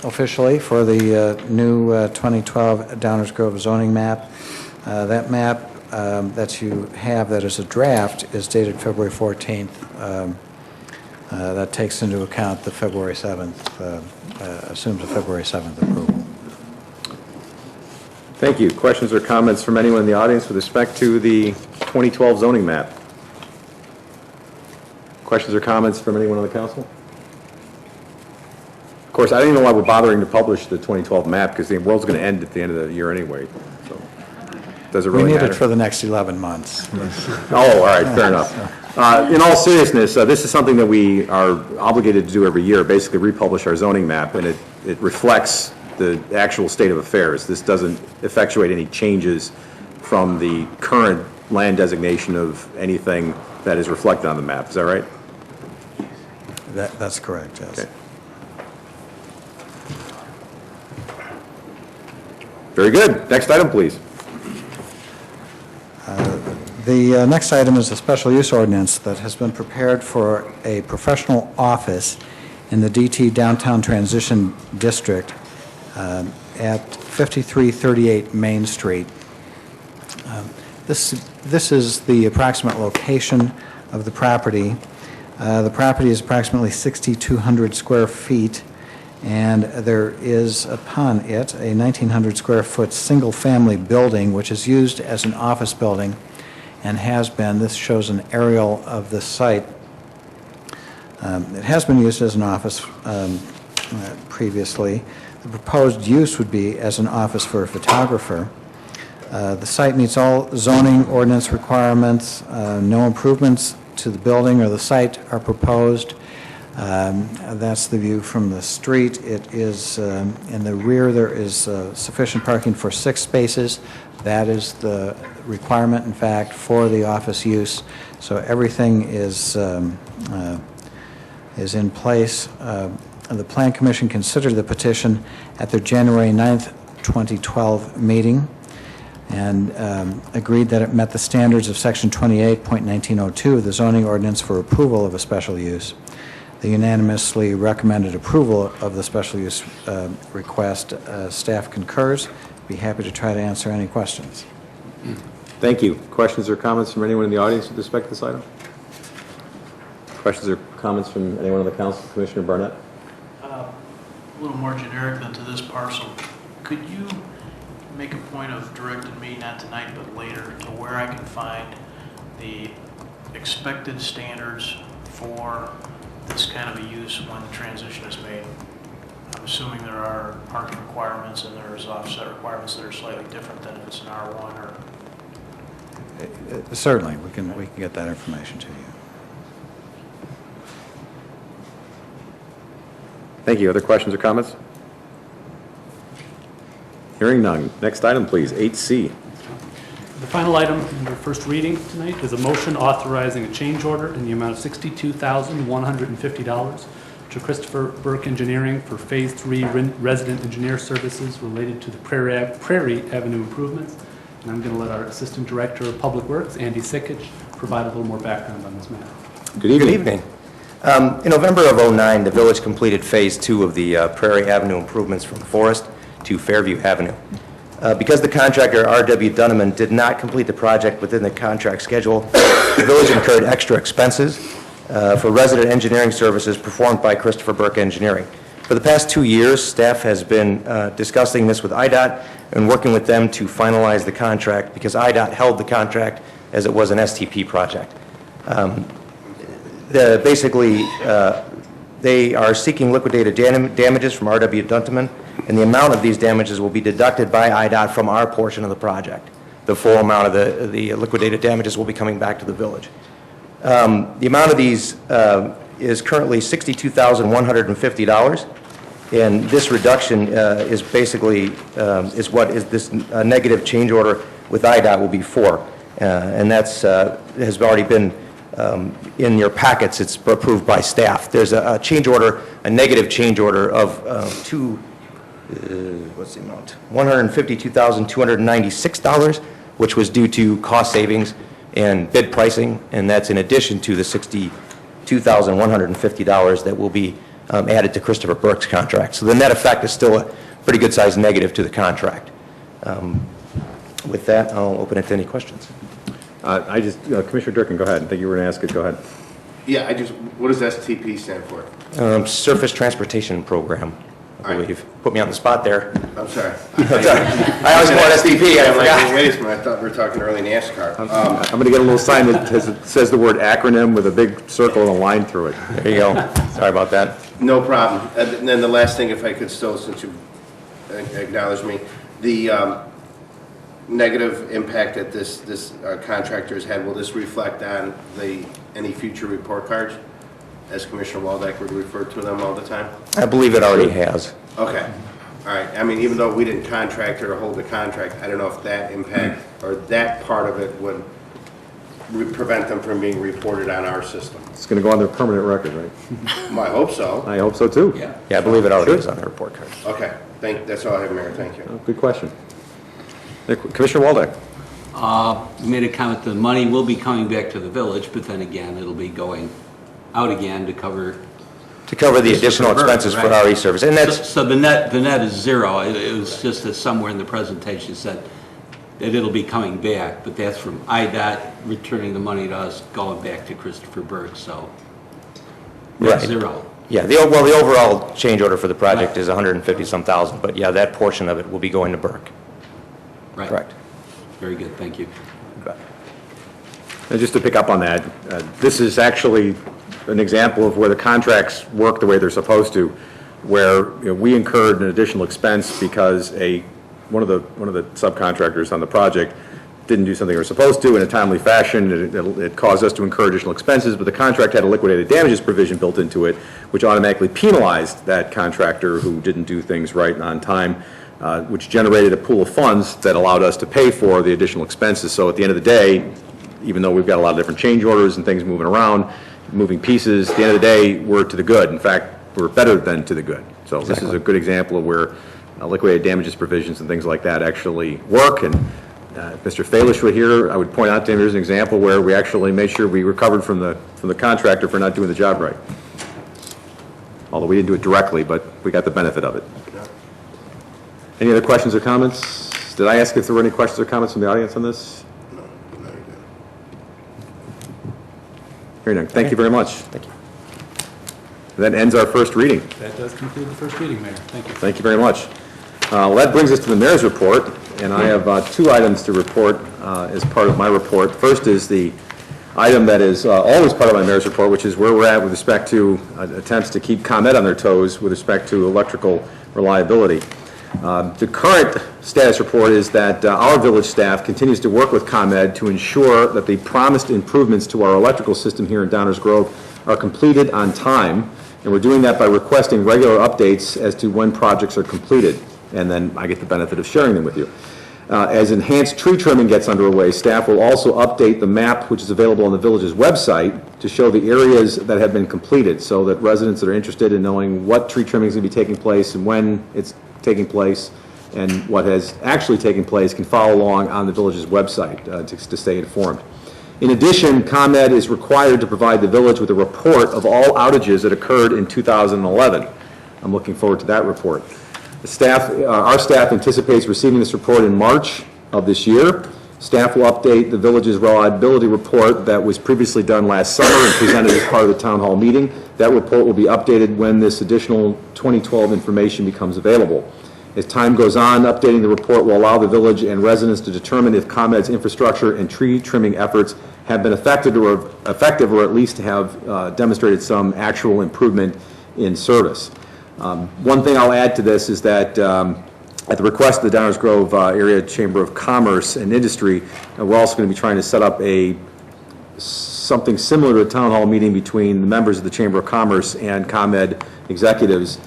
Speaker 17: officially for the new 2012 Downers Grove zoning map. That map that you have that is a draft is dated February 14th. That takes into account the February 7th, assumes a February 7th approval.
Speaker 1: Thank you. Questions or comments from anyone in the audience with respect to the 2012 zoning map? Questions or comments from anyone on the council? Of course, I don't even know why we're bothering to publish the 2012 map, because the world's going to end at the end of the year anyway. So, does it really matter?
Speaker 17: We need it for the next 11 months.
Speaker 1: Oh, all right, fair enough. In all seriousness, this is something that we are obligated to do every year, basically republish our zoning map, and it reflects the actual state of affairs. This doesn't effectuate any changes from the current land designation of anything that is reflected on the map. Is that right?
Speaker 17: That's correct, yes.
Speaker 1: Okay. Very good. Next item, please.
Speaker 17: The next item is a special use ordinance that has been prepared for a professional office in the DT Downtown Transition District at 5338 Main Street. This is the approximate location of the property. The property is approximately 6,200 square feet, and there is upon it a 1,900 square foot single-family building which is used as an office building and has been. This shows an aerial of the site. It has been used as an office previously. The proposed use would be as an office for a photographer. The site meets all zoning ordinance requirements. No improvements to the building or the site are proposed. That's the view from the street. It is in the rear. There is sufficient parking for 6 spaces. That is the requirement, in fact, for the office use. So everything is in place. The Plan Commission considered the petition at their January 9th, 2012 meeting and agreed that it met the standards of Section 28.1902 of the zoning ordinance for approval of a special use. They unanimously recommended approval of the special use request. Staff concurs. Be happy to try to answer any questions.
Speaker 1: Thank you. Questions or comments from anyone in the audience with respect to this item? Questions or comments from anyone on the council? Commissioner Barnett?
Speaker 18: A little more generic than to this parcel. Could you make a point of directing me, not tonight but later, to where I can find the expected standards for this kind of a use when the transition is made? I'm assuming there are parking requirements and there's offset requirements that are slightly different than if it's an R1 or...
Speaker 17: Certainly, we can get that information to you.
Speaker 1: Thank you. Other questions or comments? Hearing none. Next item, please. 8C.
Speaker 16: The final item in the first reading tonight is a motion authorizing a change order in the amount of $62,150 to Christopher Burke Engineering for Phase 3 resident engineer services related to the Prairie Avenue improvements And I'm going to let our Assistant Director of Public Works, Andy Sikich, provide a little more background on this matter.
Speaker 1: Good evening.
Speaker 19: Good evening. In November of '09, the village completed Phase 2 of the Prairie Avenue improvements from Forest to Fairview Avenue. Because the contractor, R.W. Dunneman, did not complete the project within the contract schedule, the village incurred extra expenses for resident engineering services performed by Christopher Burke Engineering. For the past 2 years, staff has been discussing this with IDOT and working with them to finalize the contract because IDOT held the contract as it was an STP project. Basically, they are seeking liquidated damages from R.W. Dunneman, and the amount of these damages will be deducted by IDOT from our portion of the project. The full amount of the liquidated damages will be coming back to the village. The amount of these is currently $62,150, and this reduction is basically is what is this negative change order with IDOT will be for, and that's has already been in your packets. It's approved by staff. There's a change order, a negative change order of what's the amount? $152,296, which was due to cost savings and bid pricing, and that's in addition to the $62,150 that will be added to Christopher Burke's contract. So the net effect is still a pretty good-sized negative to the contract. With that, I'll open it to any questions.
Speaker 1: Commissioner Durkin, go ahead. I think you were going to ask it. Go ahead.
Speaker 15: Yeah, what does STP stand for?
Speaker 19: Surface Transportation Program, I believe. Put me on the spot there.
Speaker 15: I'm sorry.
Speaker 19: I always call it STP. I forgot.
Speaker 15: Wait a minute, I thought we were talking early NASCAR.
Speaker 1: I'm going to get a little sign that says the word acronym with a big circle and a line through it.
Speaker 19: There you go. Sorry about that.
Speaker 15: No problem. And then the last thing, if I could still, since you acknowledged me, the negative impact that this contractor has had, will this reflect on any future report cards, as Commissioner Waldeck would refer to them all the time?
Speaker 19: I believe it already has.
Speaker 15: Okay. All right. I mean, even though we didn't contract or hold the contract, I don't know if that impact or that part of it would prevent them from being reported on our system.
Speaker 1: It's going to go on their permanent record, right?
Speaker 15: Well, I hope so.
Speaker 1: I hope so, too.
Speaker 19: Yeah, I believe it already is on the report card.
Speaker 15: Okay. That's all I have, Mayor. Thank you.
Speaker 1: Good question. Commissioner Waldeck.
Speaker 20: You made a comment the money will be coming back to the village, but then again, it'll be going out again to cover
Speaker 19: the additional expenses for RE service. And that's
Speaker 20: so the net is zero. It was just that somewhere in the presentation said that it'll be coming back, but that's from IDOT returning the money to us, going back to Christopher Burke, so
Speaker 19: right.
Speaker 20: Zero.
Speaker 19: Yeah, the overall change order for the project is 150-some thousand, but yeah, that portion of it will be going to Burke.
Speaker 20: Right.
Speaker 19: Correct.
Speaker 20: Very good, thank you.
Speaker 1: And just to pick up on that, this is actually an example of where the contracts work the way they're supposed to, where we incurred an additional expense because one of the subcontractors on the project didn't do something they were supposed to in a timely fashion. It caused us to incur additional expenses, but the contract had a liquidated damages provision built into it, which automatically penalized that contractor who didn't do things right and on time, which generated a pool of funds that allowed us to pay for the additional expenses. So at the end of the day, even though we've got a lot of different change orders and things moving around, moving pieces, at the end of the day, we're to the good. In fact, we're better than to the good. So This is a good example of where liquidated damages provisions and things like that actually work. And if Mr. Falish were here, I would point out to him here's an example where we actually made sure we recovered from the contractor for not doing the job right. Although we didn't do it directly, but we got the benefit of it. Any other questions or comments? Did I ask if there were any questions or comments from the audience on this?
Speaker 15: No, not again.
Speaker 1: Hearing none. Thank you very much.
Speaker 19: Thank you.
Speaker 1: That ends our first reading.
Speaker 16: That does conclude the first reading, Mayor. Thank you.
Speaker 1: Thank you very much. Well, that brings us to the mayor's report, and I have two items to report as part of my report. First is the item that is always part of my mayor's report, which is where we're at with respect to attempts to keep ComEd on their toes with respect to electrical reliability. The current status report is that our village staff continues to work with ComEd to ensure that the promised improvements to our electrical system here in Downers Grove are completed on time, and we're doing that by requesting regular updates as to when projects are completed, and then I get the benefit of sharing them with you. As enhanced tree trimming gets underway, staff will also update the map, which is available on the village's website, to show the areas that have been completed, so that residents that are interested in knowing what tree trimming is going to be taking place and when it's taking place and what has actually taken place can follow along on the village's website to stay informed. In addition, ComEd is required to provide the village with a report of all outages that occurred in 2011. I'm looking forward to that report. Our staff anticipates receiving this report in March of this year. Staff will update the village's reliability report that was previously done last summer and presented as part of the town hall meeting. That report will be updated when this additional 2012 information becomes available. As time goes on, updating the report will allow the village and residents to determine if ComEd's infrastructure and tree trimming efforts have been effective or at least have demonstrated some actual improvement in service. One thing I'll add to this is that at the request of the Downers Grove Area Chamber of Commerce and Industry, we're also going to be trying to set up something similar to a town hall meeting between the members of the Chamber of Commerce and ComEd executives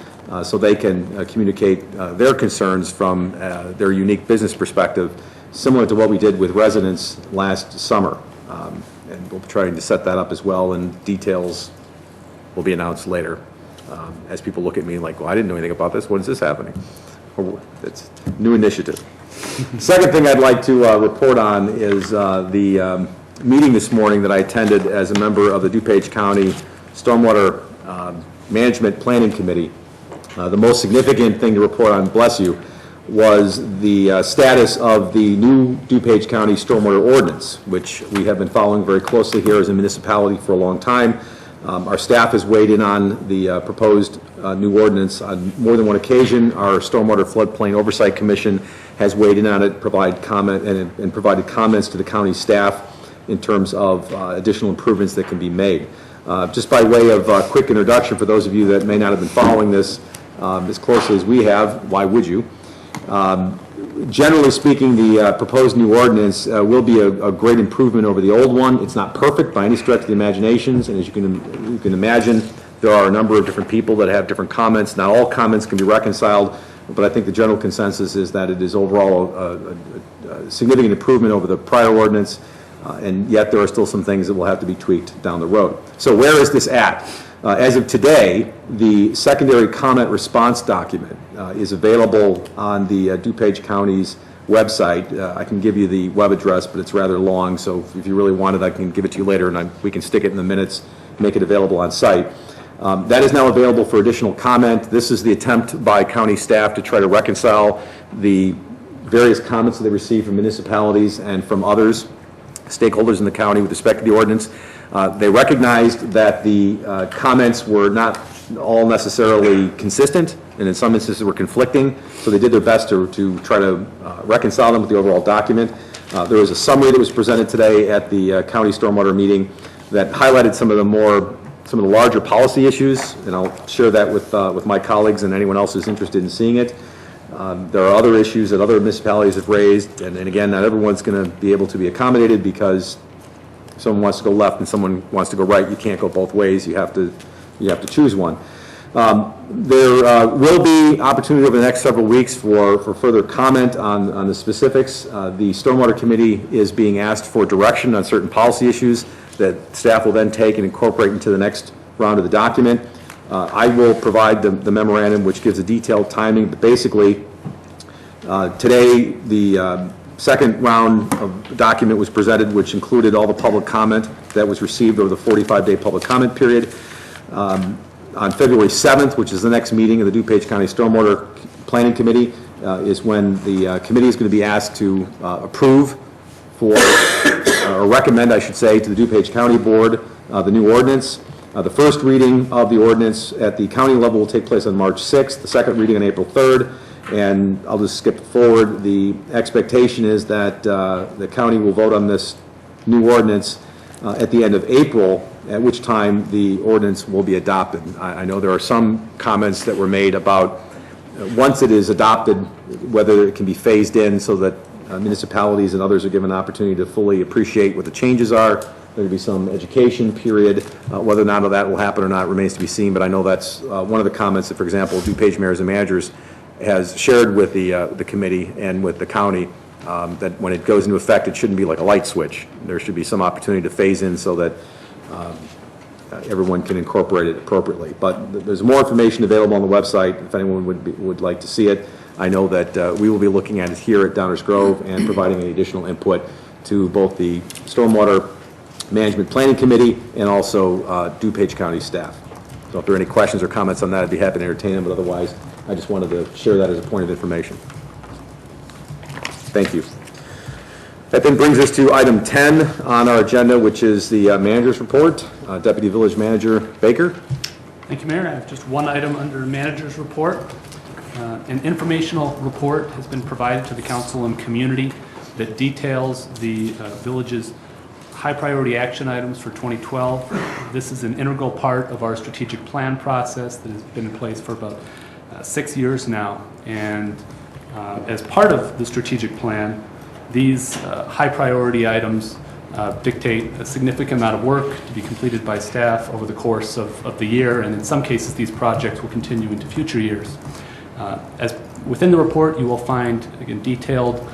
Speaker 1: so they can communicate their concerns from their unique business perspective, similar to what we did with residents last summer. And we'll be trying to set that up as well, and details will be announced later. As people look at me like, well, I didn't know anything about this. When is this happening? It's a new initiative. Second thing I'd like to report on is the meeting this morning that I attended as a member of the DuPage County Stormwater Management Planning Committee. The most significant thing to report on, bless you, was the status of the new DuPage County Stormwater Ordinance, which we have been following very closely here as a municipality for a long time. Our staff has weighed in on the proposed new ordinance on more than one occasion. Our Stormwater Floodplain Oversight Commission has weighed in on it, provided comments to the county staff in terms of additional improvements that can be made. Just by way of a quick introduction, for those of you that may not have been following this as closely as we have, why would you? Generally speaking, the proposed new ordinance will be a great improvement over the old one. It's not perfect by any stretch of the imaginations, and as you can imagine, there are a number of different people that have different comments. Not all comments can be reconciled, but I think the general consensus is that it is overall a significant improvement over the prior ordinance, and yet there are still some things that will have to be tweaked down the road. So where is this at? As of today, the secondary comment response document is available on the DuPage County's website. I can give you the web address, but it's rather long, so if you really want it, I can give it to you later, and we can stick it in the minutes, make it available on site. That is now available for additional comment. This is the attempt by county staff to try to reconcile the various comments that they received from municipalities and from others, stakeholders in the county with respect to the ordinance. They recognized that the comments were not all necessarily consistent, and in some instances were conflicting, so they did their best to try to reconcile them with the overall document. There was a summary that was presented today at the county stormwater meeting that highlighted some of the larger policy issues, and I'll share that with my colleagues and anyone else who's interested in seeing it. There are other issues that other municipalities have raised, and again, not everyone's going to be able to be accommodated because someone wants to go left and someone wants to go right. You can't go both ways. You have to choose one. There will be opportunity over the next several weeks for further comment on the specifics. The Stormwater Committee is being asked for direction on certain policy issues that staff will then take and incorporate into the next round of the document. I will provide the memorandum, which gives a detailed timing, but basically today the second round of document was presented, which included all the public comment that was received over the 45-day public comment period. On February 7th, which is the next meeting of the DuPage County Stormwater Planning Committee, is when the committee is going to be asked to approve or recommend, I should say, to the DuPage County Board the new ordinance. The first reading of the ordinance at the county level will take place on March 6th, the second reading on April 3rd, and I'll just skip forward. The expectation is that the county will vote on this new ordinance at the end of April, at which time the ordinance will be adopted. I know there are some comments that were made about once it is adopted, whether it can be phased in so that municipalities and others are given an opportunity to fully appreciate what the changes are. There will be some education period. Whether or not that will happen or not remains to be seen, but I know that's one of the comments that, for example, DuPage mayors and managers has shared with the committee and with the county, that when it goes into effect, it shouldn't be like a light switch. There should be some opportunity to phase in so that everyone can incorporate it appropriately. But there's more information available on the website if anyone would like to see it. I know that we will be looking at it here at Downers Grove and providing any additional input to both the Stormwater Management Planning Committee and also DuPage County staff. So if there are any questions or comments on that, I'd be happy to entertain them, but otherwise, I just wanted to share that as a point of information. Thank you. That then brings us to item 10 on our agenda, which is the manager's report. Deputy Village Manager Baker.
Speaker 16: Thank you, Mayor. I have just one item under manager's report. An informational report has been provided to the council and community that details the village's high priority action items for 2012. This is an integral part of our strategic plan process that has been in place for about 6 years now. And as part of the strategic plan, these high priority items dictate a significant amount of work to be completed by staff over the course of the year, and in some cases these projects will continue into future years. As within the report you will find, again, detailed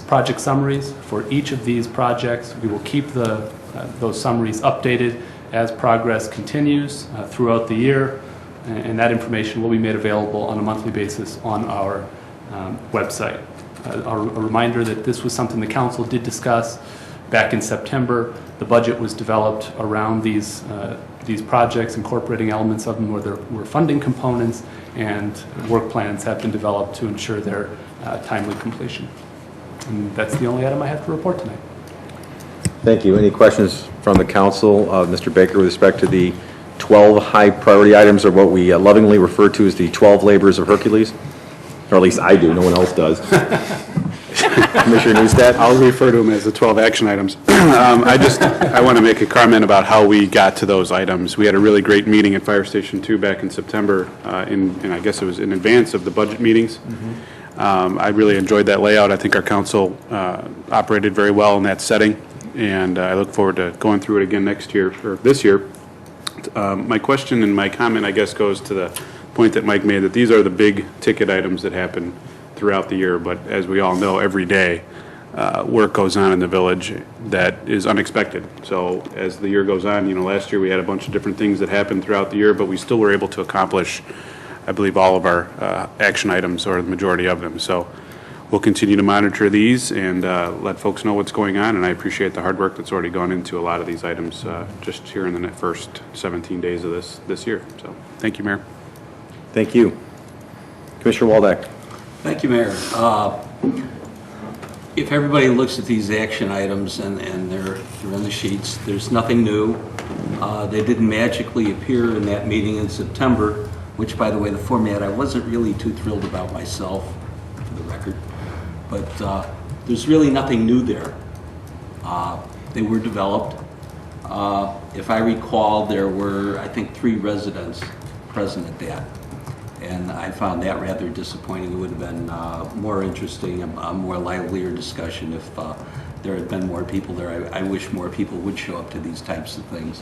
Speaker 16: project summaries for each of these projects. We will keep those summaries updated as progress continues throughout the year, and that information will be made available on a monthly basis on our website. A reminder that this was something the council did discuss back in September. The budget was developed around these projects, incorporating elements of them where there were funding components, and work plans have been developed to ensure their timely completion. And that's the only item I have to report tonight.
Speaker 1: Thank you. Any questions from the council, Mr. Baker, with respect to the 12 high priority items, or what we lovingly refer to as the 12 labors of Hercules? Or at least I do, no one else does. Commissioner Newstead?
Speaker 4: I'll refer to them as the 12 action items. I want to make a comment about how we got to those items. We had a really great meeting at Fire Station 2 back in September, and I guess it was in advance of the budget meetings. I really enjoyed that layout. I think our council operated very well in that setting, and I look forward to going through it again next year, or this year. My question and my comment, I guess, goes to the point that Mike made, that these are the big ticket items that happen throughout the year, but as we all know, every day work goes on in the village that is unexpected. So as the year goes on, last year we had a bunch of different things that happened throughout the year, but we still were able to accomplish, I believe, all of our action items, or the majority of them. So we'll continue to monitor these and let folks know what's going on, and I appreciate the hard work that's already gone into a lot of these items just here in the first 17 days of this year. So thank you, Mayor.
Speaker 1: Thank you. Commissioner Waldeck.
Speaker 20: Thank you, Mayor. If everybody looks at these action items and they're on the sheets, there's nothing new. They didn't magically appear in that meeting in September, which, by the way, the format I wasn't really too thrilled about myself, for the record. But there's really nothing new there. They were developed. If I recall, there were, I think, 3 residents present at that. And I found that rather disappointing. It would have been more interesting, a more livelier discussion if there had been more people there. I wish more people would show up to these types of things.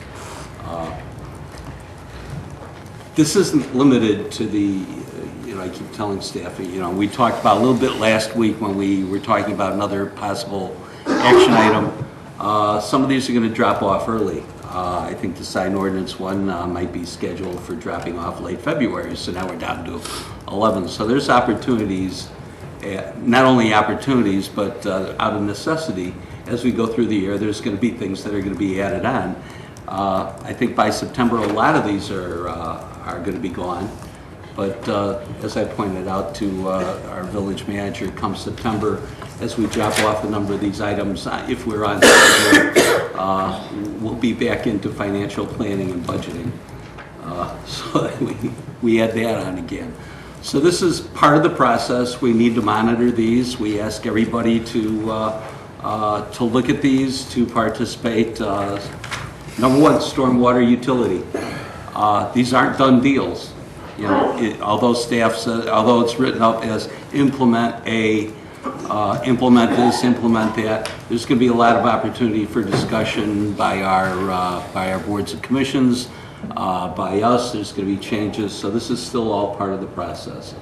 Speaker 20: This isn't limited to the, I keep telling staff, we talked about a little bit last week when we were talking about another possible action item. Some of these are going to drop off early. I think the sign ordinance one might be scheduled for dropping off late February, so now we're down to 11. So there's opportunities, not only opportunities, but out of necessity, as we go through the year, there's going to be things that are going to be added on. I think by September, a lot of these are going to be gone. But as I pointed out to our village manager, come September, as we drop off a number of these items, if we're on schedule, we'll be back into financial planning and budgeting. So we add that on again. So this is part of the process. We need to monitor these. We ask everybody to look at these, to participate. Number one, stormwater utility. These aren't done deals. Although staff says, although it's written up as implement this, implement that, there's going to be a lot of opportunity for discussion by our boards and commissions, by us. There's going to be changes, so this is still all part of the process.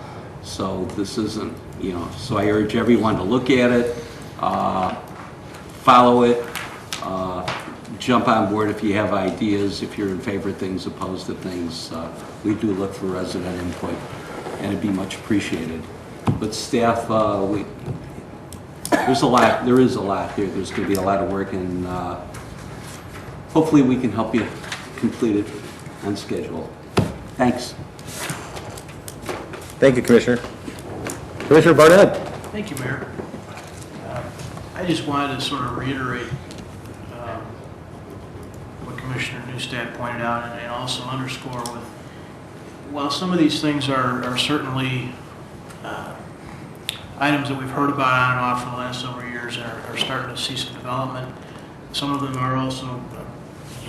Speaker 20: So this isn't, so I urge everyone to look at it, follow it, jump on board if you have ideas, if you're in favor of things, opposed to things. We do look for resident input, and it'd be much appreciated. But staff, there is a lot here. There's going to be a lot of work, and hopefully we can help you complete it on schedule. Thanks.
Speaker 1: Thank you, Commissioner. Commissioner Barnett.
Speaker 18: Thank you, Mayor. I just wanted to sort of reiterate what Commissioner Newstead pointed out and also underscore with, while some of these things are certainly items that we've heard about on and off for the last several years and are starting to see some development, some of them are also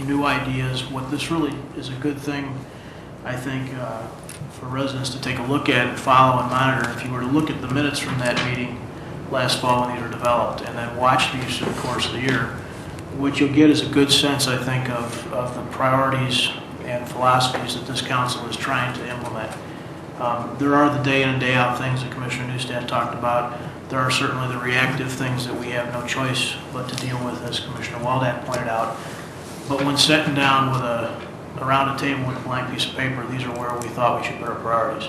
Speaker 18: new ideas. What this really is a good thing, I think, for residents to take a look at and follow and monitor. If you were to look at the minutes from that meeting last fall when these were developed and then watch these through the course of the year, what you'll get is a good sense, I think, of the priorities and philosophies that this council is trying to implement. There are the day in and day out things that Commissioner Newstead talked about. There are certainly the reactive things that we have no choice but to deal with, as Commissioner Waldeck pointed out. But when sitting down with around a table with a blank piece of paper, these are where we thought we should put our priorities.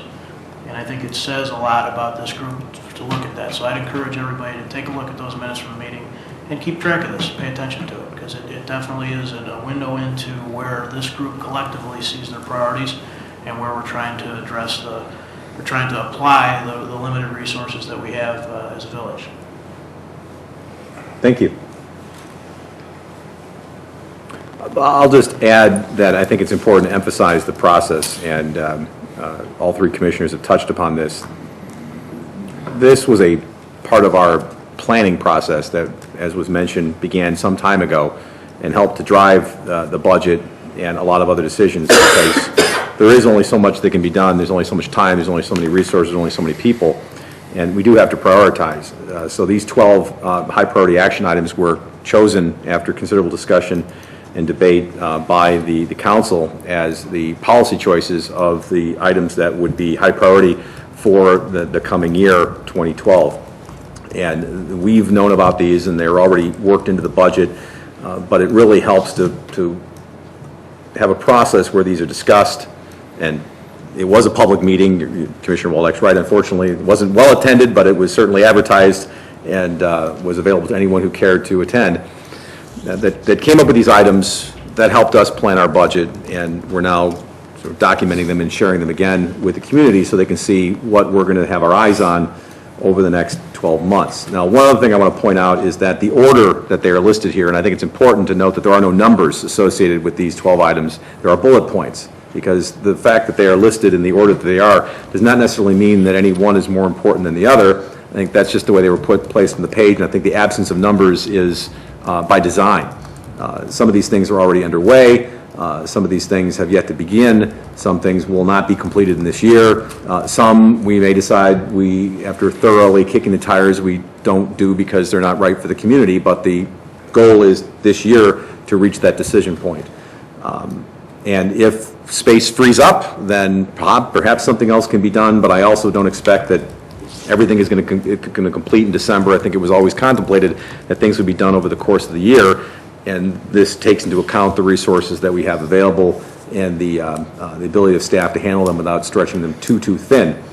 Speaker 18: And I think it says a lot about this group to look at that. So I'd encourage everybody to take a look at those minutes from the meeting and keep track of this, pay attention to it, because it definitely is a window into where this group collectively sees their priorities and where we're trying to address we're trying to apply the limited resources that we have as a village.
Speaker 1: Thank you. I'll just add that I think it's important to emphasize the process, and all three commissioners have touched upon this. This was a part of our planning process that, as was mentioned, began some time ago and helped to drive the budget and a lot of other decisions, because there is only so much that can be done. There's only so much time. There's only so many resources. There's only so many people. And we do have to prioritize. So these 12 high priority action items were chosen after considerable discussion and debate by the council as the policy choices of the items that would be high priority for the coming year, 2012. And we've known about these, and they're already worked into the budget, but it really helps to have a process where these are discussed. And it was a public meeting. Commissioner Waldeck's right. Unfortunately, it wasn't well attended, but it was certainly advertised and was available to anyone who cared to attend. That came up with these items that helped us plan our budget, and we're now sort of documenting them and sharing them again with the community so they can see what we're going to have our eyes on over the next 12 months. Now, one other thing I want to point out is that the order that they are listed here, and I think it's important to note that there are no numbers associated with these 12 items. There are bullet points, because the fact that they are listed in the order that they are does not necessarily mean that any one is more important than the other. I think that's just the way they were placed on the page, and I think the absence of numbers is by design. Some of these things are already underway. Some of these things have yet to begin. Some things will not be completed in this year. Some we may decide after thoroughly kicking the tires, we don't do because they're not right for the community, but the goal is this year to reach that decision point. And if space frees up, then perhaps something else can be done, but I also don't expect that everything is going to complete in December. I think it was always contemplated that things would be done over the course of the year, and this takes into account the resources that we have available and the ability of staff to handle them without stretching them too thin.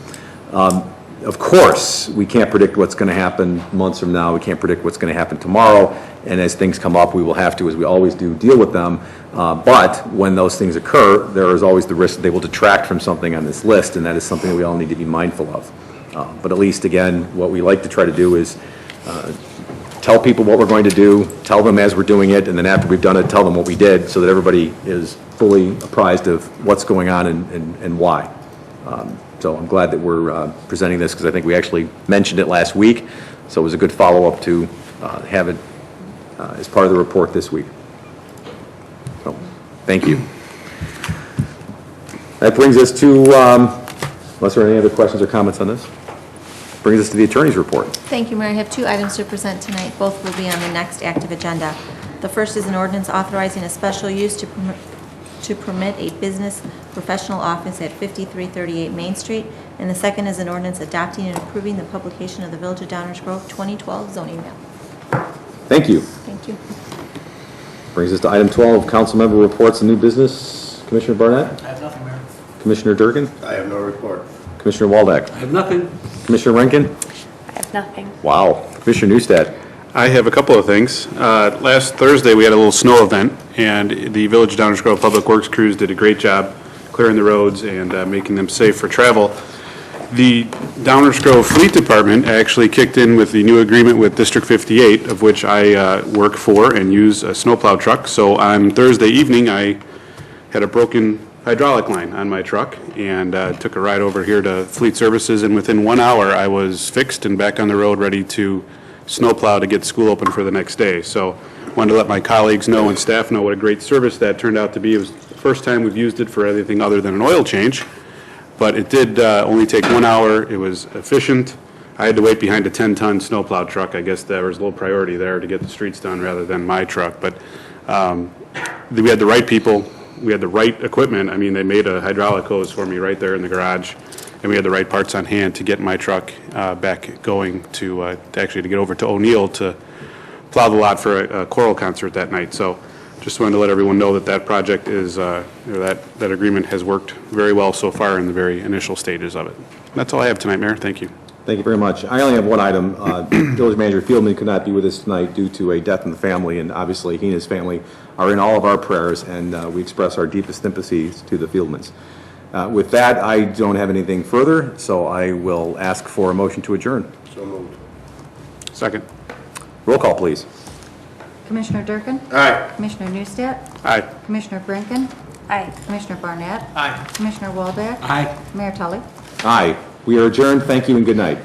Speaker 1: Of course, we can't predict what's going to happen months from now. We can't predict what's going to happen tomorrow, and as things come up, we will have to, as we always do, deal with them. But when those things occur, there is always the risk that they will detract from something on this list, and that is something that we all need to be mindful of. But at least, again, what we like to try to do is tell people what we're going to do, tell them as we're doing it, and then after we've done it, tell them what we did, so that everybody is fully apprised of what's going on and why. So I'm glad that we're presenting this, because I think we actually mentioned it last week, so it was a good follow-up to have it as part of the report this week. So, thank you. That brings us to, unless there are any other questions or comments on this, brings us to the attorney's report.
Speaker 6: Thank you, Mayor. I have two items to present tonight. Both will be on the next active agenda. The first is an ordinance authorizing a special use to permit a business professional office at 5338 Main Street, and the second is an ordinance adopting and approving the publication of the Village of Downers Grove 2012 zoning map.
Speaker 1: Thank you.
Speaker 6: Thank you.
Speaker 1: Brings us to item 12, council member reports and new business. Commissioner Barnett?
Speaker 18: I have nothing, Mayor.
Speaker 1: Commissioner Durkin?
Speaker 15: I have no report.
Speaker 1: Commissioner Waldeck?
Speaker 20: I have nothing.
Speaker 1: Commissioner Rankin?
Speaker 12: I have nothing.
Speaker 1: Wow. Commissioner Newstead?
Speaker 4: I have a couple of things. Last Thursday, we had a little snow event, and the Village of Downers Grove Public Works crews did a great job clearing the roads and making them safe for travel. The Downers Grove Fleet Department actually kicked in with the new agreement with District 58, of which I work for and use a snowplow truck. So on Thursday evening, I had a broken hydraulic line on my truck and took a ride over here to Fleet Services, and within 1 hour, I was fixed and back on the road ready to snowplow to get school open for the next day. So wanted to let my colleagues know and staff know what a great service that turned out to be. It was the first time we've used it for anything other than an oil change. But it did only take 1 hour. It was efficient. I had to wait behind a 10-ton snowplow truck. I guess there was a little priority there to get the streets done rather than my truck. But we had the right people. We had the right equipment. I mean, they made a hydraulic hose for me right there in the garage. And we had the right parts on hand to get my truck back going to actually to get over to O'Neill to plow the lot for a choral concert that night. So just wanted to let everyone know that that project is, that agreement has worked very well so far in the very initial stages of it. That's all I have tonight, Mayor. Thank you.
Speaker 1: Thank you very much. I only have one item. Village Manager Fieldman could not be with us tonight due to a death in the family, and obviously he and his family are in all of our prayers, and we express our deepest sympathies to the Fieldmans. With that, I don't have anything further, so I will ask for a motion to adjourn.
Speaker 15: So moved.
Speaker 4: Second.
Speaker 1: Roll call, please.
Speaker 7: Commissioner Durkin?
Speaker 15: Aye.
Speaker 7: Commissioner Newstead?
Speaker 4: Aye.
Speaker 7: Commissioner Brinken?
Speaker 12: Aye.
Speaker 7: Commissioner Barnett?
Speaker 18: Aye.
Speaker 7: Commissioner Waldeck?
Speaker 20: Aye.
Speaker 7: Mayor Tully?
Speaker 1: Aye. We are adjourned. Thank you and good night.